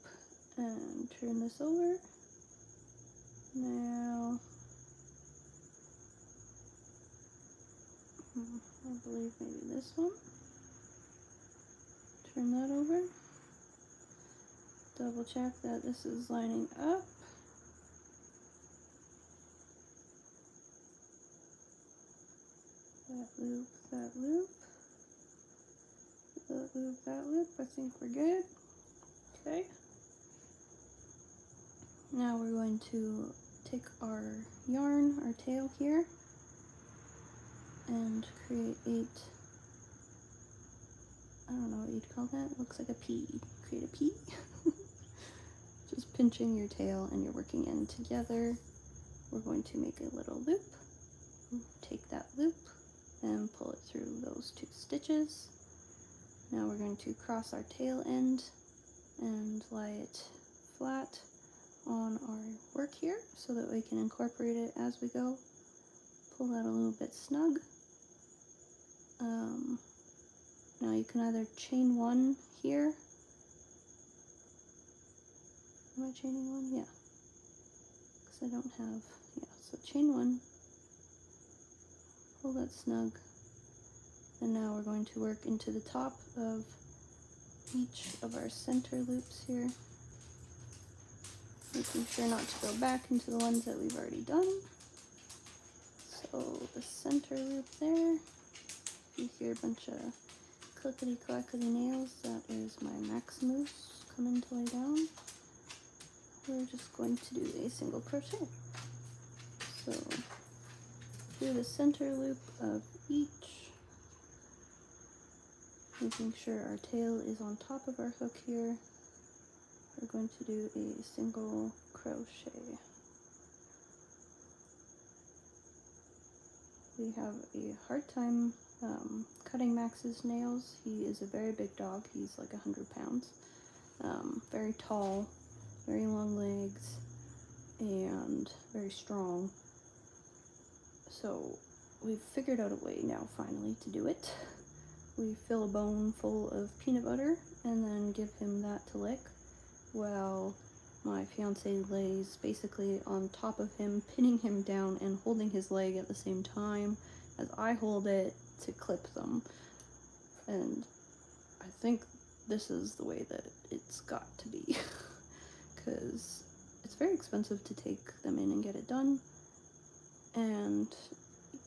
and turn this over. Now, I believe maybe this one. Turn that over. Double check that this is lining up. That loop, that loop. That loop, that loop. I think we're good. Okay. Now we're going to take our yarn, our tail here, and create, I don't know what you'd call that. It looks like a P. Create a P. Just pinching your tail and your working end together. We're going to make a little loop. Take that loop and pull it through those two stitches. Now we're going to cross our tail end and lie it flat on our work here so that we can incorporate it as we go. Pull that a little bit snug. Now you can either chain one here Am I chaining one? Yeah. Because I don't have, yeah, so chain one, pull that snug, and now we're going to work into the top of each of our center loops here, making sure not to go back into the ones that we've already done. So the center loop there, you hear a bunch of clickety clackety nails, that is my Maximus coming to lay down. We're just going to do a single crochet. So do the center loop of each, making sure our tail is on top of our hook here. We're going to do a single crochet. We have a hard time cutting Max's nails. He is a very big dog. He's like 100 pounds. Very tall, very long legs, and very strong. So we've figured out a way now finally to do it. We fill a bone full of peanut butter and then give him that to lick, while my fiance lays basically on top of him, pinning him down and holding his leg at the same time as I hold it to clip them. And I think this is the way that it's got to be, because it's very expensive to take them in and get it done, and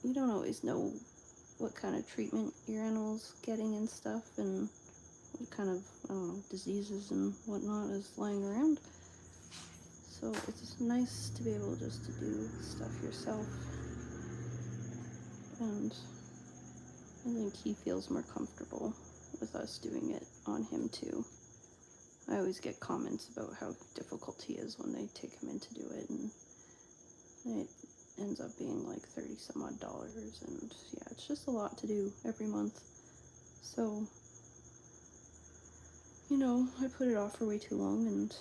you don't always know what kind of treatment your animal's getting and stuff, and what kind of, I don't know, diseases and whatnot is lying around. So it's nice to be able just to do stuff yourself, and I think he feels more comfortable with us doing it on him too. I always get comments about how difficult he is when they take him in to do it, and it ends up being like 30 some odd dollars, and yeah, it's just a lot to do every month. So, you know, I put it off for way too long, and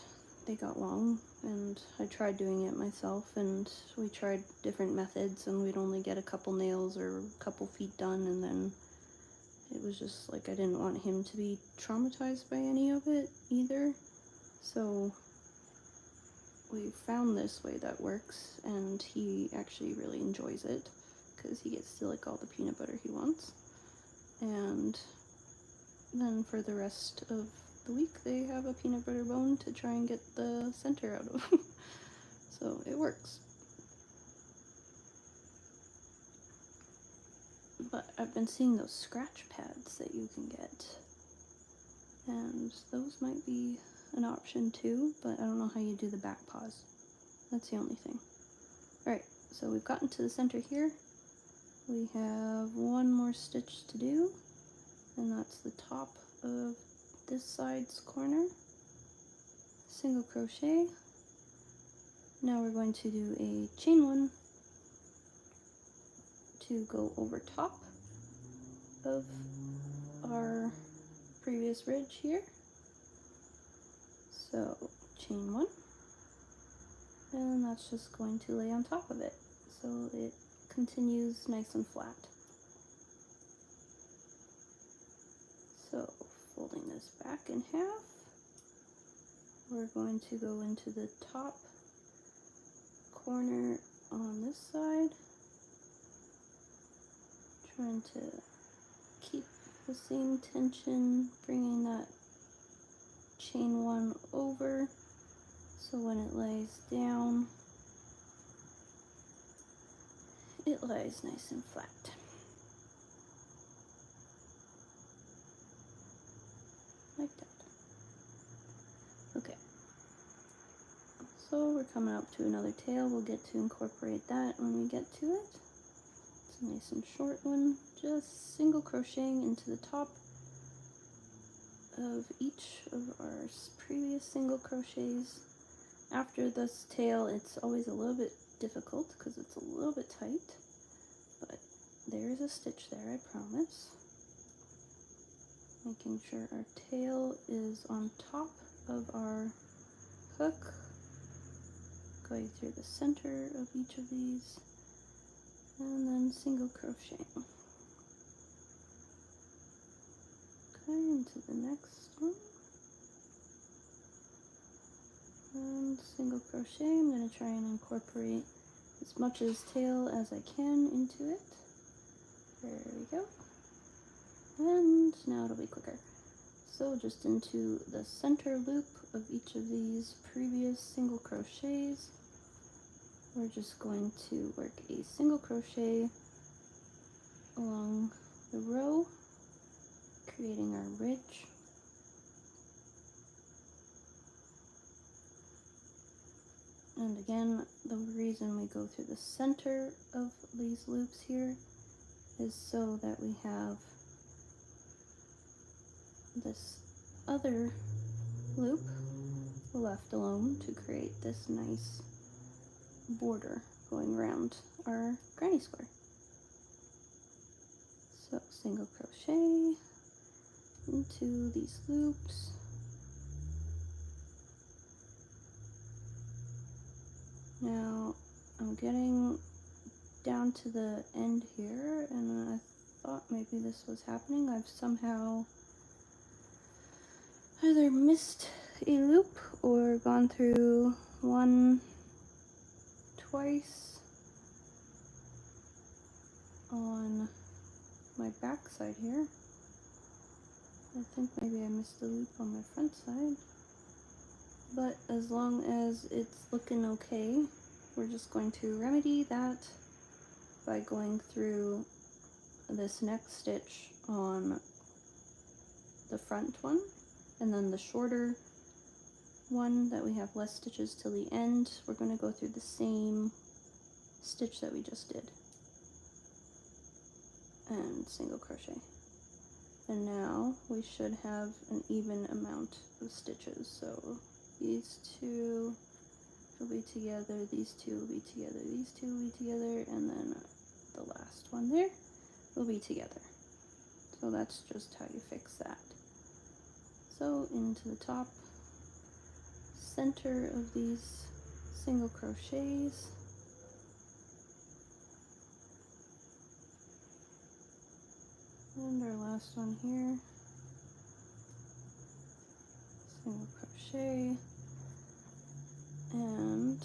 they got long, and I tried doing it myself, and we tried different methods, and we'd only get a couple nails or a couple feet done, and then it was just like I didn't want him to be traumatized by any of it either. So we found this way that works, and he actually really enjoys it because he gets to lick all the peanut butter he wants. And then for the rest of the week they have a peanut butter bone to try and get the center out of. So it works. But I've been seeing those scratch pads that you can get, and those might be an option too, but I don't know how you do the back paws. That's the only thing. Alright, so we've gotten to the center here. We have one more stitch to do, and that's the top of this side's corner. Single crochet. Now we're going to do a chain one to go over top of our previous ridge here. So chain one, and that's just going to lay on top of it, so it continues nice and flat. So folding this back in half, we're going to go into the top corner on this side, trying to keep the same tension, bringing that chain one over so when it lays down, it lays nice and flat. Like that. Okay. So we're coming up to another tail. We'll get to incorporate that when we get to it. It's a nice and short one. Just single crocheting into the top of each of our previous single crochets. After this tail, it's always a little bit difficult because it's a little bit tight, but there's a stitch there, I promise. Making sure our tail is on top of our hook, going through the center of each of these, and then single crocheting. Okay, into the next one. And single crochet. I'm going to try and incorporate as much as tail as I can into it. There we go. And now it'll be quicker. So just into the center loop of each of these previous single crochets, we're just going to work a single crochet along the row, creating our ridge. And again, the reason we go through the center of these loops here is so that we have this other loop left alone to create this nice border going around our granny square. So single crochet into these loops. Now I'm getting down to the end here, and I thought maybe this was happening. I've somehow either missed a loop or gone through one twice on my back side here. I think maybe I missed a loop on my front side, but as long as it's looking okay, we're just going to remedy that by going through this next stitch on the front one, and then the shorter one that we have less stitches till the end, we're going to go through the same stitch that we just did and single crochet. And now we should have an even amount of stitches. So these two will be together, these two will be together, these two will be together, and then the last one there will be together. So that's just how you fix that. So into the top center of these single crochets, and our last one here, single crochet, and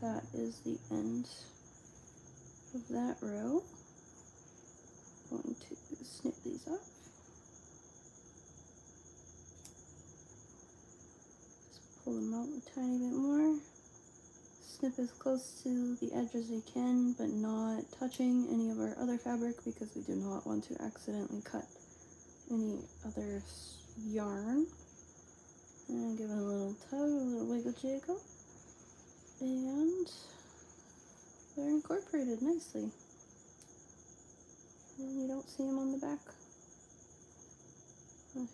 that is the end of that row. I'm going to snip these off. Just pull them out a tiny bit more. Snip as close to the edge as you can, but not touching any of our other fabric because we do not want to accidentally cut any other yarn. And give it a little tug, a little wiggle jiggle, and they're incorporated nicely. And you don't see them on the back. I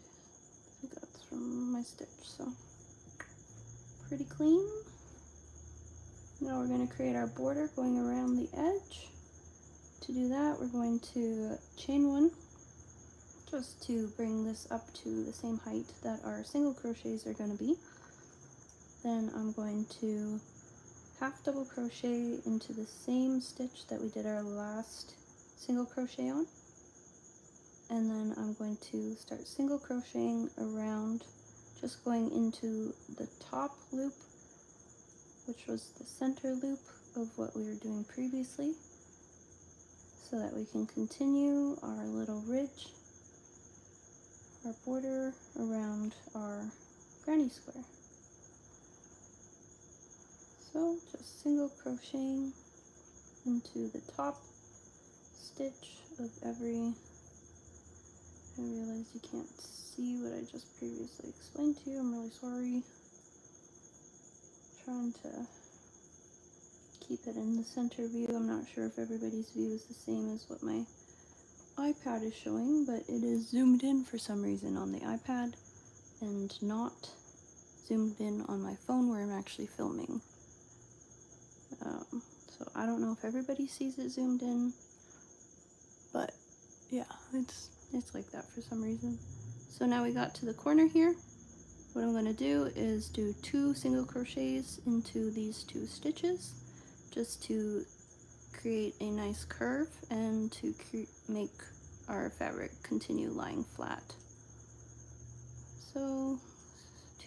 think that's from my stitch, so pretty clean. Now we're going to create our border going around the edge. To do that, we're going to chain one just to bring this up to the same height that our single crochets are going to be. Then I'm going to half double crochet into the same stitch that we did our last single crochet on, and then I'm going to start single crocheting around, just going into the top loop, which was the center loop of what we were doing previously, so that we can continue our little ridge, our border around our granny square. So just single crocheting into the top stitch of every, I realize you can't see what I just previously explained to you, I'm really sorry. Trying to keep it in the center view. I'm not sure if everybody's view is the same as what my iPad is showing, but it is zoomed in for some reason on the iPad and not zoomed in on my phone where I'm actually filming. So I don't know if everybody sees it zoomed in, but yeah, it's like that for some reason. So now we got to the corner here. What I'm going to do is do 2 single crochets into these 2 stitches just to create a nice curve and to make our fabric continue lying flat. So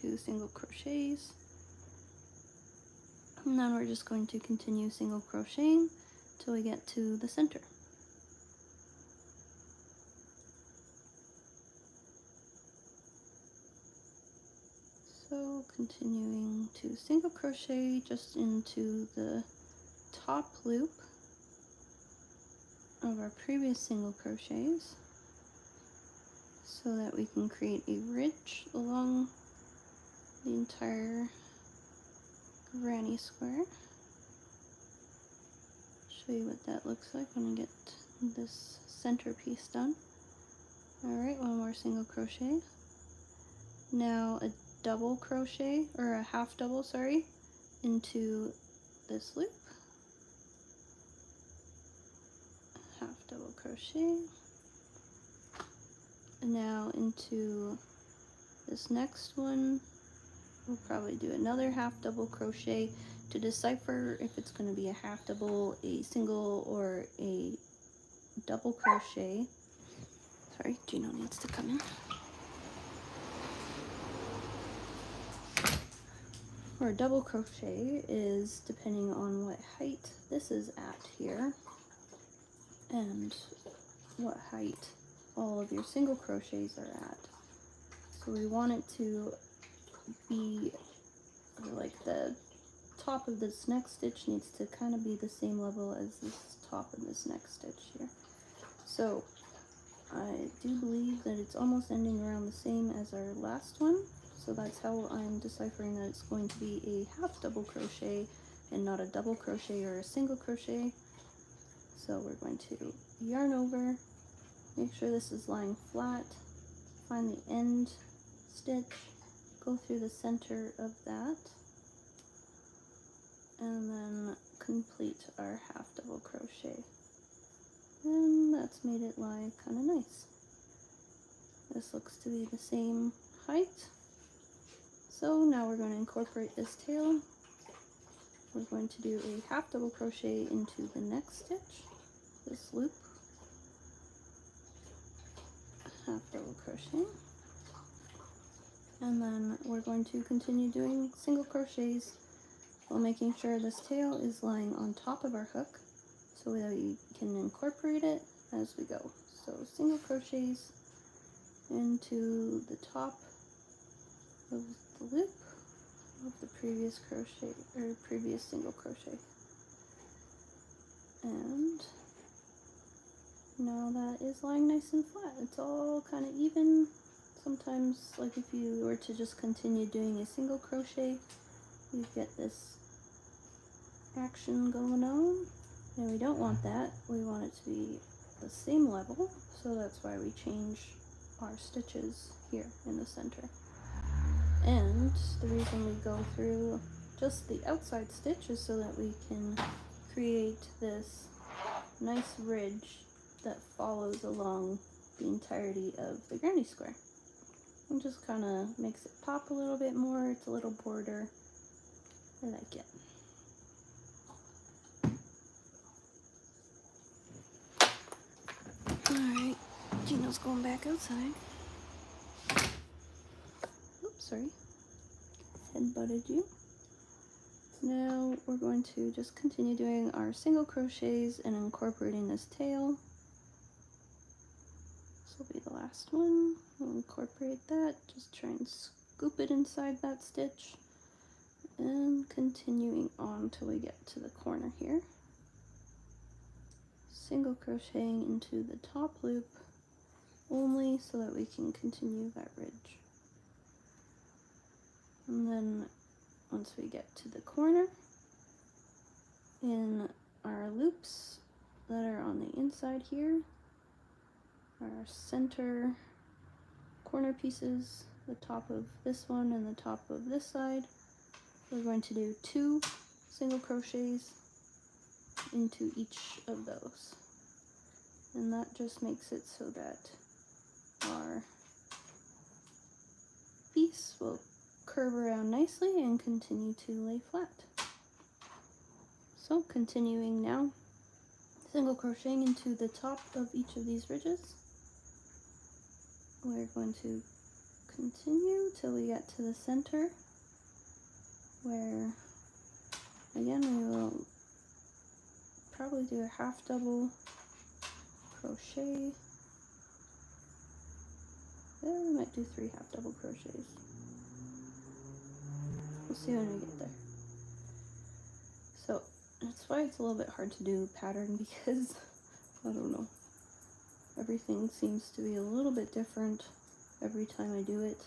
2 single crochets, and then we're just going to continue single crocheting till we get to the center. So continuing to single crochet just into the top loop of our previous single crochets so that we can create a ridge along the entire granny square. Show you what that looks like when I get this center piece done. Alright, one more single crochet. Now a double crochet, or a half double, sorry, into this loop. Half double crochet. And now into this next one, we'll probably do another half double crochet to decipher if it's going to be a half double, a single, or a double crochet. Sorry, Gino needs to come in. For a double crochet is depending on what height this is at here and what height all of your single crochets are at. So we want it to be like the top of this next stitch needs to kind of be the same level as this top of this next stitch here. So I do believe that it's almost ending around the same as our last one. So that's how I'm deciphering that it's going to be a half double crochet and not a double crochet or a single crochet. So we're going to yarn over, make sure this is lying flat, find the end stitch, go through the center of that, and then complete our half double crochet. And that's made it lie kind of nice. This looks to be the same height. So now we're going to incorporate this tail. We're going to do a half double crochet into the next stitch, this loop, half double crochet, and then we're going to continue doing single crochets while making sure this tail is lying on top of our hook so that we can incorporate it as we go. So single crochets into the top of the loop of the previous crochet or previous single crochet, and now that is lying nice and flat. It's all kind of even. Sometimes, like if you were to just continue doing a single crochet, you get this action going on, and we don't want that. We want it to be the same level, so that's why we change our stitches here in the center. And the reason we go through just the outside stitch is so that we can create this nice ridge that follows along the entirety of the granny square. And just kind of makes it pop a little bit more. It's a little border. I like it. Alright, Gino's going back outside. Oops, sorry. Head-butted you. Now we're going to just continue doing our single crochets and incorporating this tail. This will be the last one. We'll incorporate that. Just try and scoop it inside that stitch. And continuing on till we get to the corner here. Single crocheting into the top loop only so that we can continue that ridge. And then once we get to the corner, in our loops that are on the inside here, our center corner pieces, the top of this one and the top of this side, we're going to do 2 single crochets into each of those. And that just makes it so that our piece will curve around nicely and continue to lay flat. So continuing now, single crocheting into the top of each of these ridges. We're going to continue till we get to the center, where again we will probably do a half double crochet. We might do 3 half double crochets. We'll see when we get there. So that's why it's a little bit hard to do pattern, because I don't know, everything seems to be a little bit different every time I do it,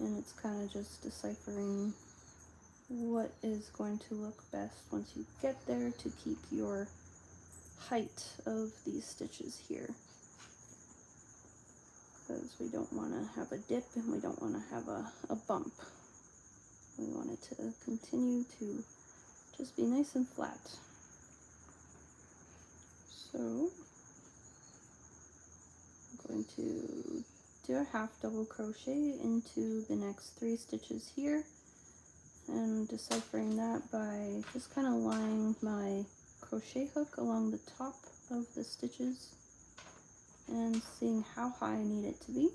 and it's kind of just deciphering what is going to look best once you get there to keep your height of these stitches here, because we don't want to have a dip and we don't want to have a bump. We want it to continue to just be nice and flat. So I'm going to do a half double crochet into the next 3 stitches here, and deciphering that by just kind of lying my crochet hook along the top of the stitches and seeing how high I need it to be.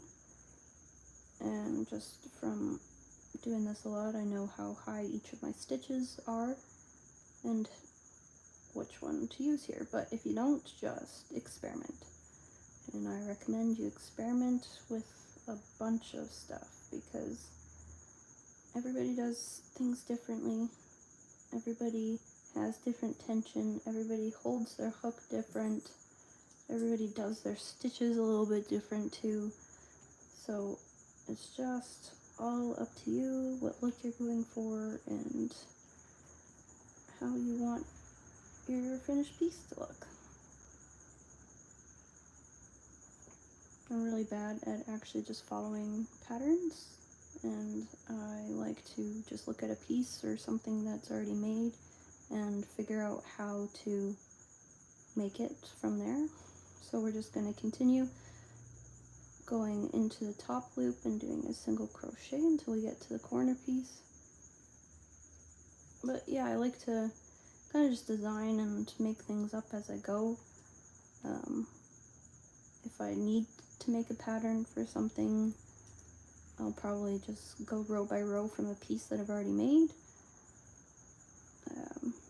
And just from doing this a lot, I know how high each of my stitches are and which one to use here. But if you don't, just experiment. And I recommend you experiment with a bunch of stuff, because everybody does things differently. Everybody has different tension. Everybody holds their hook different. Everybody does their stitches a little bit different too. So it's just all up to you what look you're going for and how you want your finished piece to look. I'm really bad at actually just following patterns, and I like to just look at a piece or something that's already made and figure out how to make it from there. So we're just going to continue going into the top loop and doing a single crochet until we get to the corner piece. But yeah, I like to kind of just design and make things up as I go. If I need to make a pattern for something, I'll probably just go row by row from a piece that I've already made,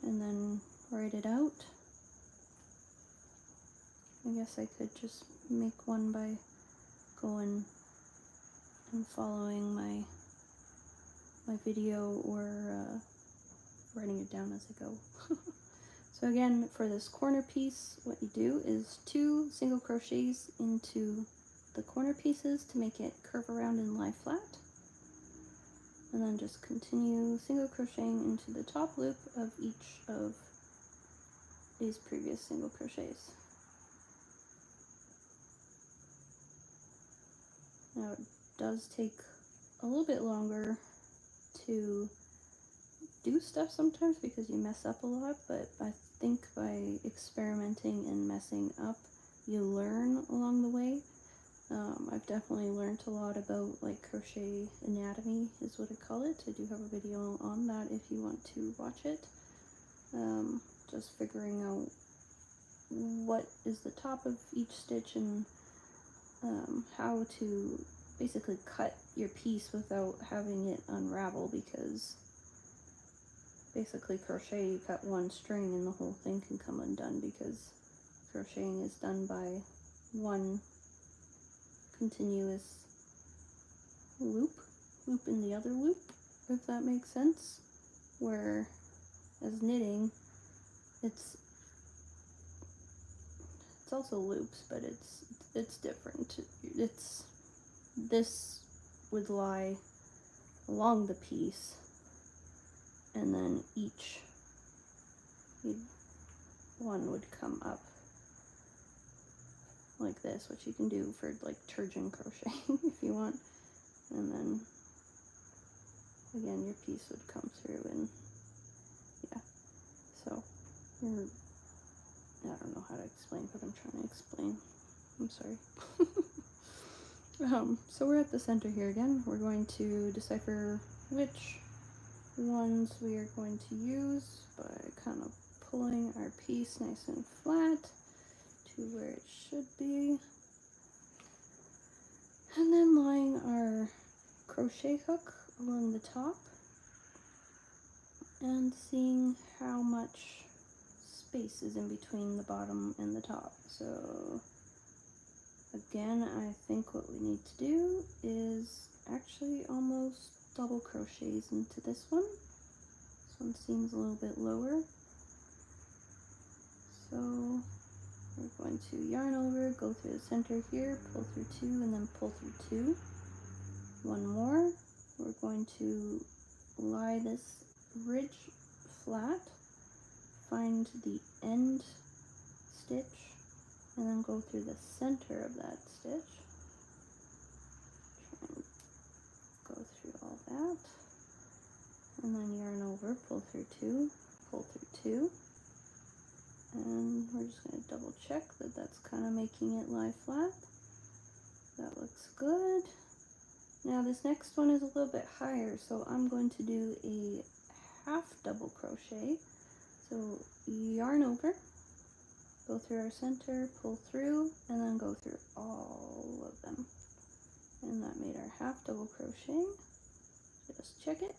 and then write it out. I guess I could just make one by going and following my video, or writing it down as I go. So again, for this corner piece, what you do is 2 single crochets into the corner pieces to make it curve around and lie flat, and then just continue single crocheting into the top loop of each of these previous single crochets. Now it does take a little bit longer to do stuff sometimes because you mess up a lot, but I think by experimenting and messing up, you learn along the way. I've definitely learned a lot about like crochet anatomy is what I call it. I do have a video on that if you want to watch it. Just figuring out what is the top of each stitch and how to basically cut your piece without having it unravel, because basically crochet, you cut one string and the whole thing can come undone, because crocheting is done by one continuous loop in the other loop, if that makes sense. Where as knitting, it's also loops, but it's different. This would lie along the piece, and then each one would come up like this, which you can do for like turgeon crocheting if you want. And then again, your piece would come through, and yeah. So I don't know how to explain what I'm trying to explain. I'm sorry. So we're at the center here again. We're going to decipher which ones we are going to use by kind of pulling our piece nice and flat to where it should be, and then lying our crochet hook along the top and seeing how much space is in between the bottom and the top. So again, I think what we need to do is actually almost double crochets into this one. This one seems a little bit lower. So we're going to yarn over, go through the center here, pull through 2, and then pull through 2. One more. We're going to lie this ridge flat, find the end stitch, and then go through the center of that stitch. Try and go through all that. And then yarn over, pull through 2, pull through 2. And we're just going to double check that that's kind of making it lie flat. That looks good. Now this next one is a little bit higher, so I'm going to do a half double crochet. So yarn over, go through our center, pull through, and then go through all of them. And that made our half double crochet. Just check it,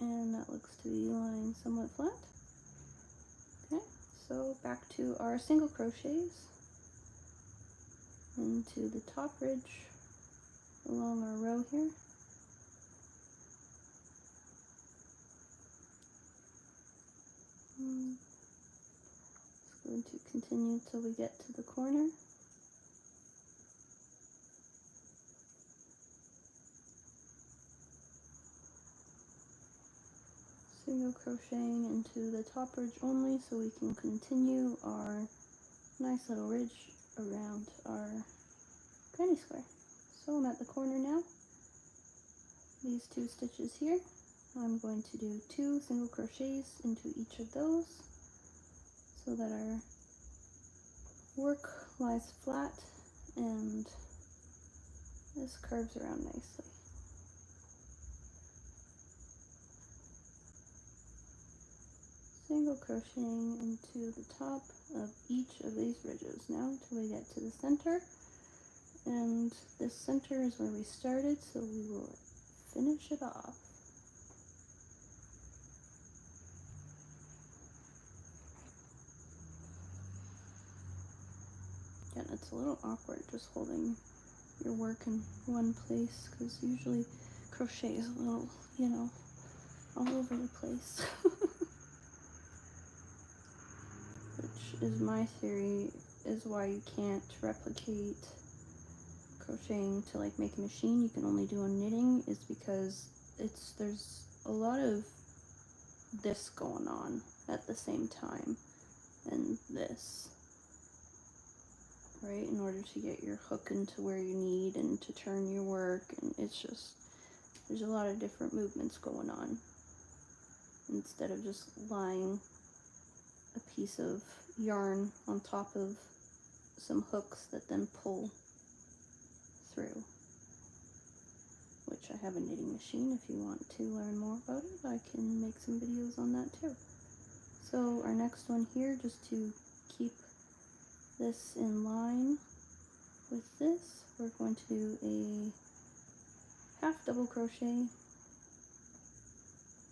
and that looks to be lying somewhat flat. Okay, so back to our single crochets into the top ridge along our row here. Just going to continue till we get to the corner. Single crocheting into the top ridge only so we can continue our nice little ridge around our granny square. So I'm at the corner now. These 2 stitches here, I'm going to do 2 single crochets into each of those so that our work lies flat and this curves around nicely. Single crocheting into the top of each of these ridges now until we get to the center. And this center is where we started, so we will finish it off. Again, it's a little awkward just holding your work in one place because usually crochet is a little, you know, all over the place. Which is my theory is why you can't replicate crocheting to like make a machine. You can only do on knitting is because there's a lot of this going on at the same time and this, right, in order to get your hook into where you need and to turn your work, and it's just there's a lot of different movements going on instead of just lying a piece of yarn on top of some hooks that then pull through, which I have a knitting machine. If you want to learn more about it, I can make some videos on that too. So our next one here, just to keep this in line with this, we're going to do a half double crochet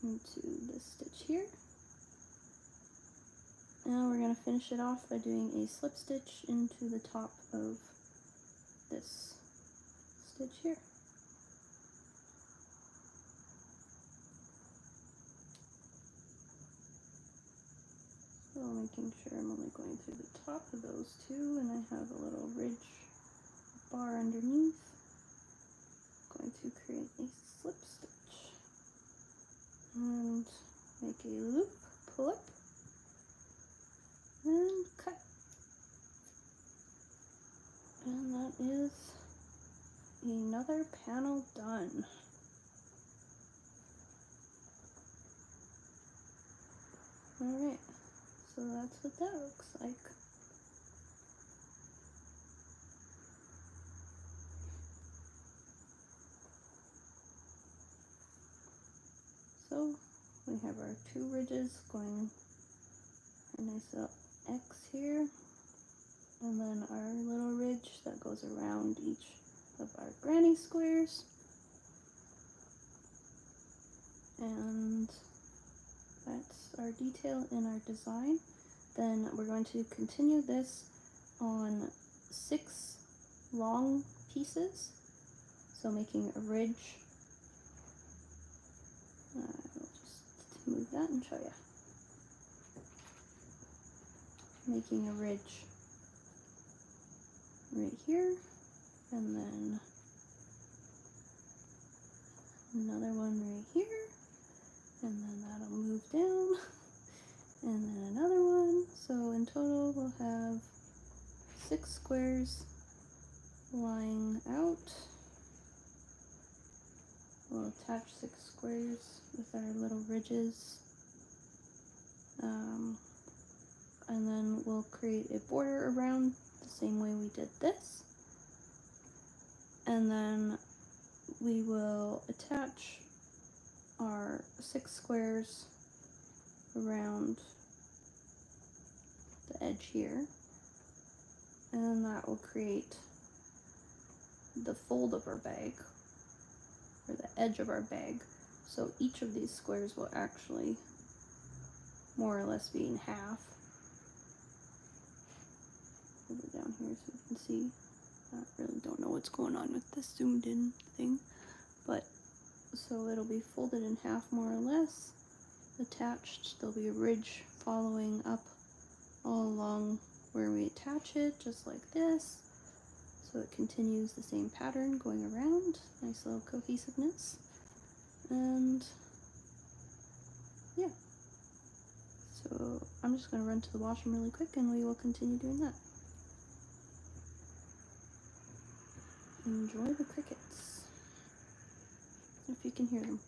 into this stitch here. Now we're going to finish it off by doing a slip stitch into the top of this stitch here. So making sure I'm only going through the top of those 2, and I have a little ridge bar underneath. I'm going to create a slip stitch and make a loop, pull up, and cut. And that is another panel done. Alright, so that's what that looks like. So we have our 2 ridges going, a nice little X here, and then our little ridge that goes around each of our granny squares. And that's our detail in our design. Then we're going to continue this on 6 long pieces, so making a ridge. I'll just move that and show you. Making a ridge right here, and then another one right here, and then that'll move down, and then another one. So in total we'll have 6 squares lying out. We'll attach 6 squares with our little ridges, and then we'll create a border around the same way we did this, and then we will attach our 6 squares around the edge here, and that will create the fold of our bag, or the edge of our bag. So each of these squares will actually more or less be in half. Put it down here so you can see. I really don't know what's going on with this zoomed in thing, but so it'll be folded in half more or less, attached. There'll be a ridge following up all along where we attach it, just like this. So it continues the same pattern going around. Nice little cohesiveness. And yeah. So I'm just going to run to the washroom really quick and we will continue doing that. Enjoy the crickets, if you can hear them.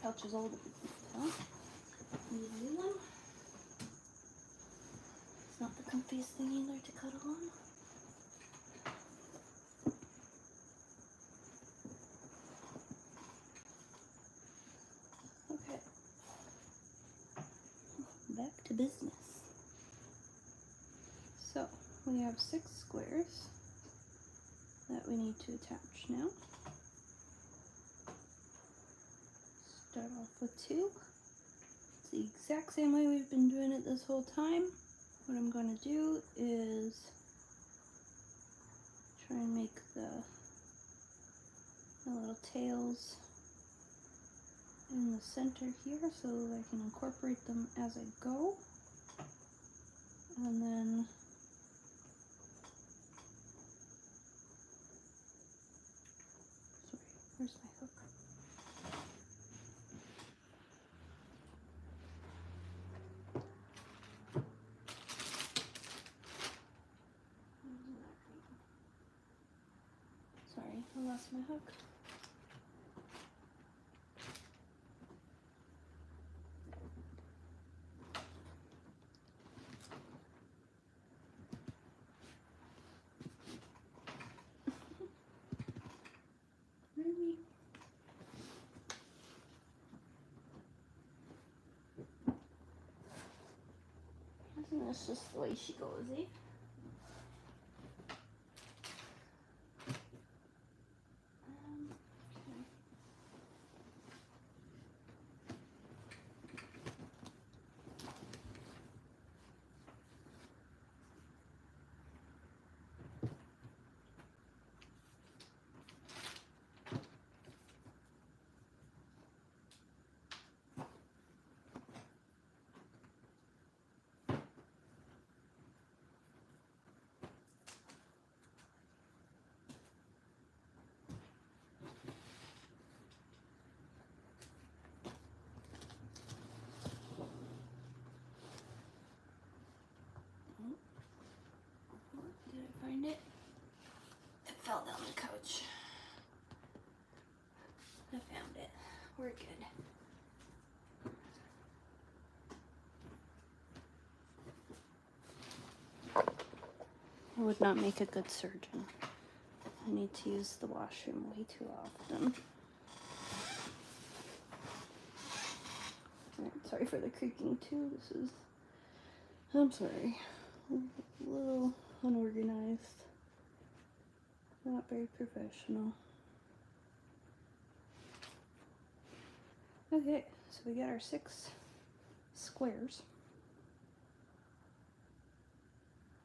Pouch is old. Need a new one. It's not the comfiest thing either to cuddle on. Okay. Back to business. So we have 6 squares that we need to attach now. Start off with 2. It's the exact same way we've been doing it this whole time. What I'm going to do is try and make the little tails in the center here so I can incorporate them as I go. And then sorry, where's my hook? Sorry, I lost my hook. That's just the way she goes, eh? Did I find it? It fell down the couch. I found it. We're good. I would not make a good surgeon. I need to use the washroom way too often. Alright, sorry for the creaking too. I'm sorry. A little unorganized. Not very professional. Okay, so we got our 6 squares.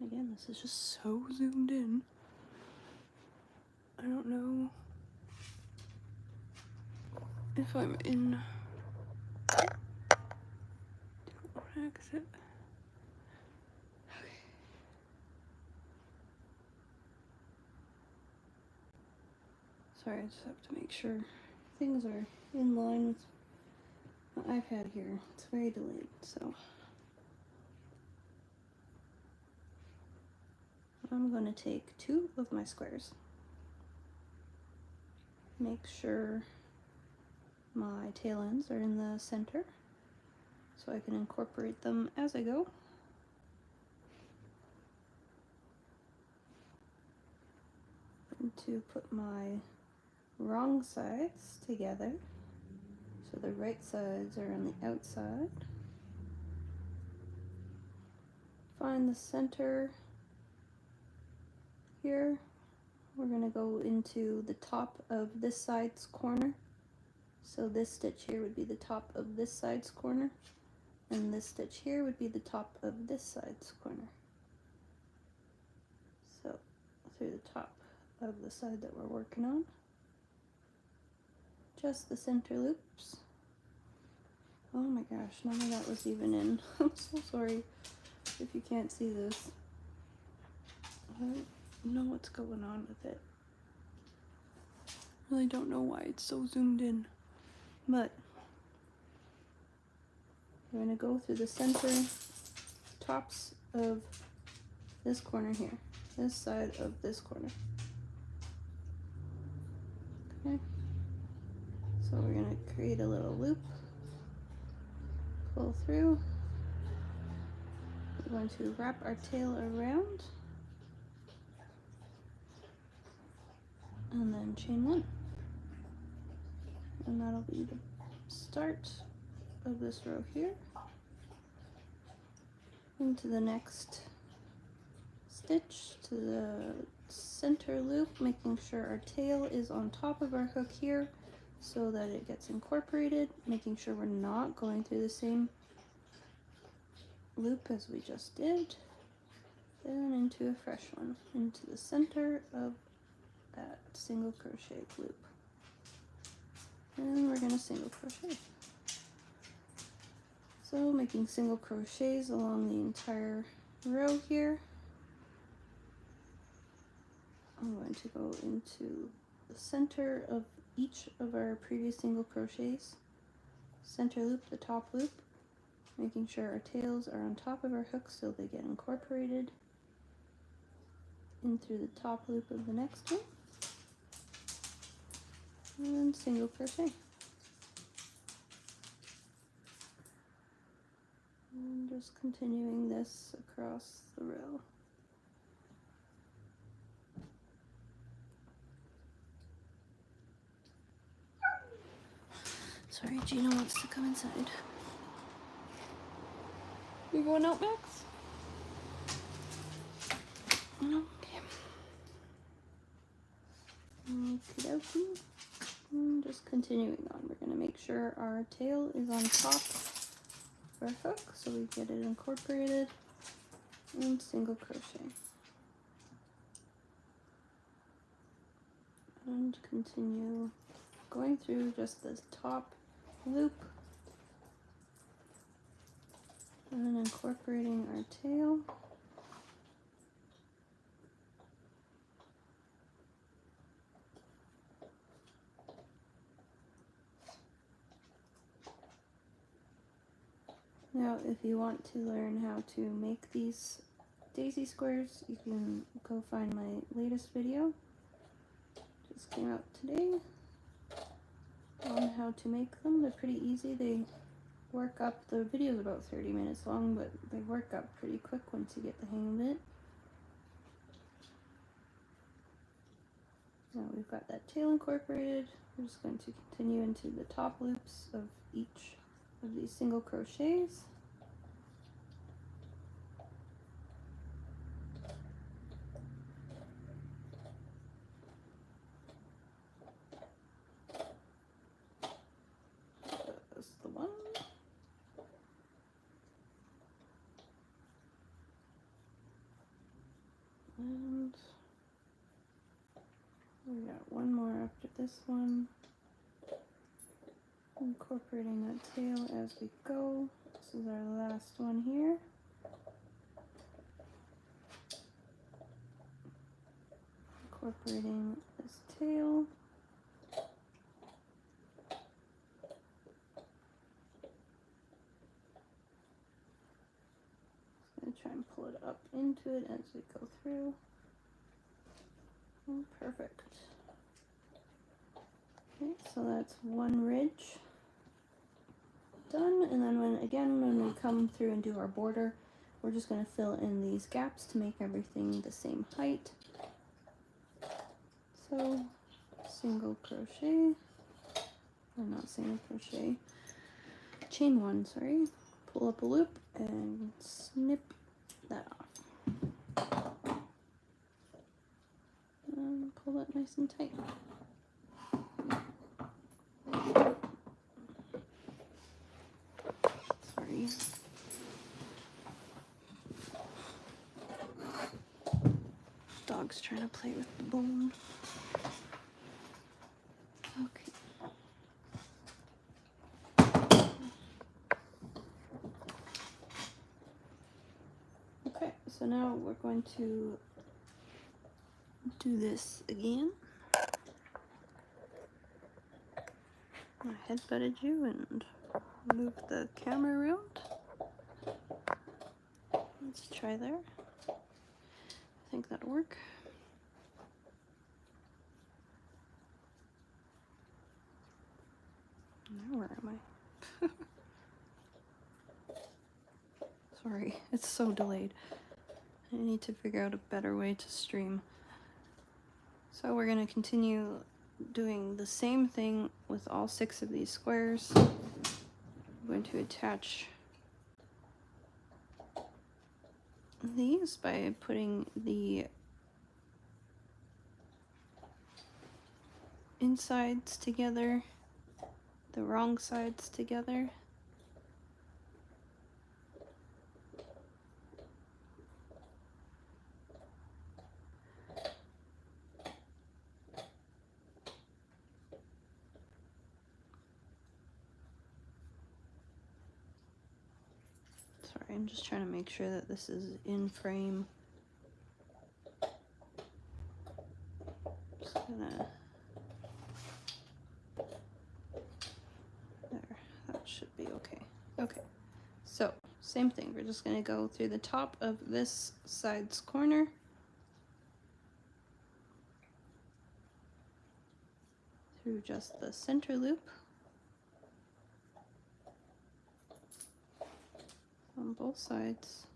Again, this is just so zoomed in. I don't know if I'm in. Don't exit. Okay. Sorry, I just have to make sure things are in line with my iPad here. It's very delayed, so I'm going to take 2 of my squares. Make sure my tail ends are in the center so I can incorporate them as I go. And to put my wrong sides together, so the right sides are on the outside. Find the center here. We're going to go into the top of this side's corner. So this stitch here would be the top of this side's corner, and this stitch here would be the top of this side's corner. So through the top of the side that we're working on, just the center loops. Oh my gosh, none of that was even in. I'm so sorry if you can't see this. I don't know what's going on with it. Really don't know why it's so zoomed in. But we're going to go through the center tops of this corner here, this side of this corner. Okay, so we're going to create a little loop, pull through. We're going to wrap our tail around and then chain 1. And that'll be the start of this row here. Into the next stitch to the center loop, making sure our tail is on top of our hook here so that it gets incorporated, making sure we're not going through the same loop as we just did. Then into a fresh one, into the center of that single crochet loop. And we're going to single crochet. So making single crochets along the entire row here. I'm going to go into the center of each of our previous single crochets. Center loop, the top loop, making sure our tails are on top of our hooks so they get incorporated in through the top loop of the next one. And single crochet. And just continuing this across the row. Sorry, Gina wants to come inside. You going out, Max? Okay. Okie dokie. Just continuing on, we're going to make sure our tail is on top of our hook so we get it incorporated, and single crochet. And continue going through just this top loop and then incorporating our tail. Now, if you want to learn how to make these daisy squares, you can go find my latest video. Just came out today on how to make them. They're pretty easy. They work up, the video is about 30 minutes long, but they work up pretty quick once you get the hang of it. Now we've got that tail incorporated. We're just going to continue into the top loops of each of these single crochets. That's the one. And we got one more after this one. Incorporating that tail as we go. This is our last one here. Incorporating this tail. Just going to try and pull it up into it as we go through. Oh, perfect. Okay, so that's one ridge done, and then when we come through and do our border, we're just going to fill in these gaps to make everything the same height. So single crochet, or not single crochet, chain one, sorry, pull up a loop and snip that off, and pull that nice and tight. Sorry. Dog's trying to play with the bone. Okay. Okay, so now we're going to do this again. I headbutted you and moved the camera around. Let's try there. I think that'll work. Now where am I? Sorry, it's so delayed. I need to figure out a better way to stream. So we're going to continue doing the same thing with all 6 of these squares. I'm going to attach these by putting the insides together, the wrong sides together. Sorry, I'm just trying to make sure that this is in frame. Just gonna, there, that should be okay. Okay, so same thing, we're just gonna go through the top of this side's corner. Through just the center loop. On both sides,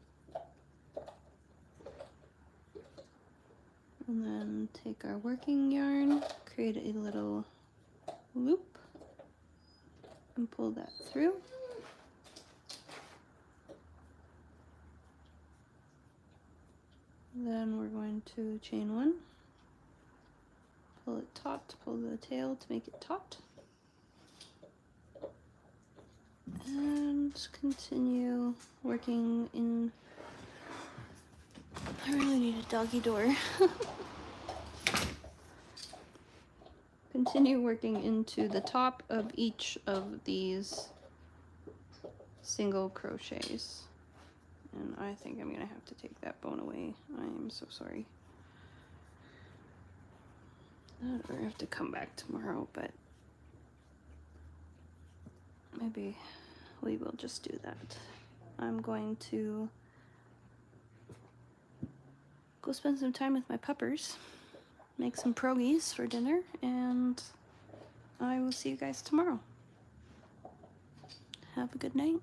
and then take our working yarn, create a little loop, and pull that through. Then we're going to chain one, pull it taut, pull the tail to make it taut, and continue working in. I really need a doggy door. Continue working into the top of each of these single crochets. And I think I'm gonna have to take that bone away. I am so sorry. I have to come back tomorrow, but maybe we will just do that. I'm going to go spend some time with my puppers, make some pierogies for dinner, and I will see you guys tomorrow. Have a good night.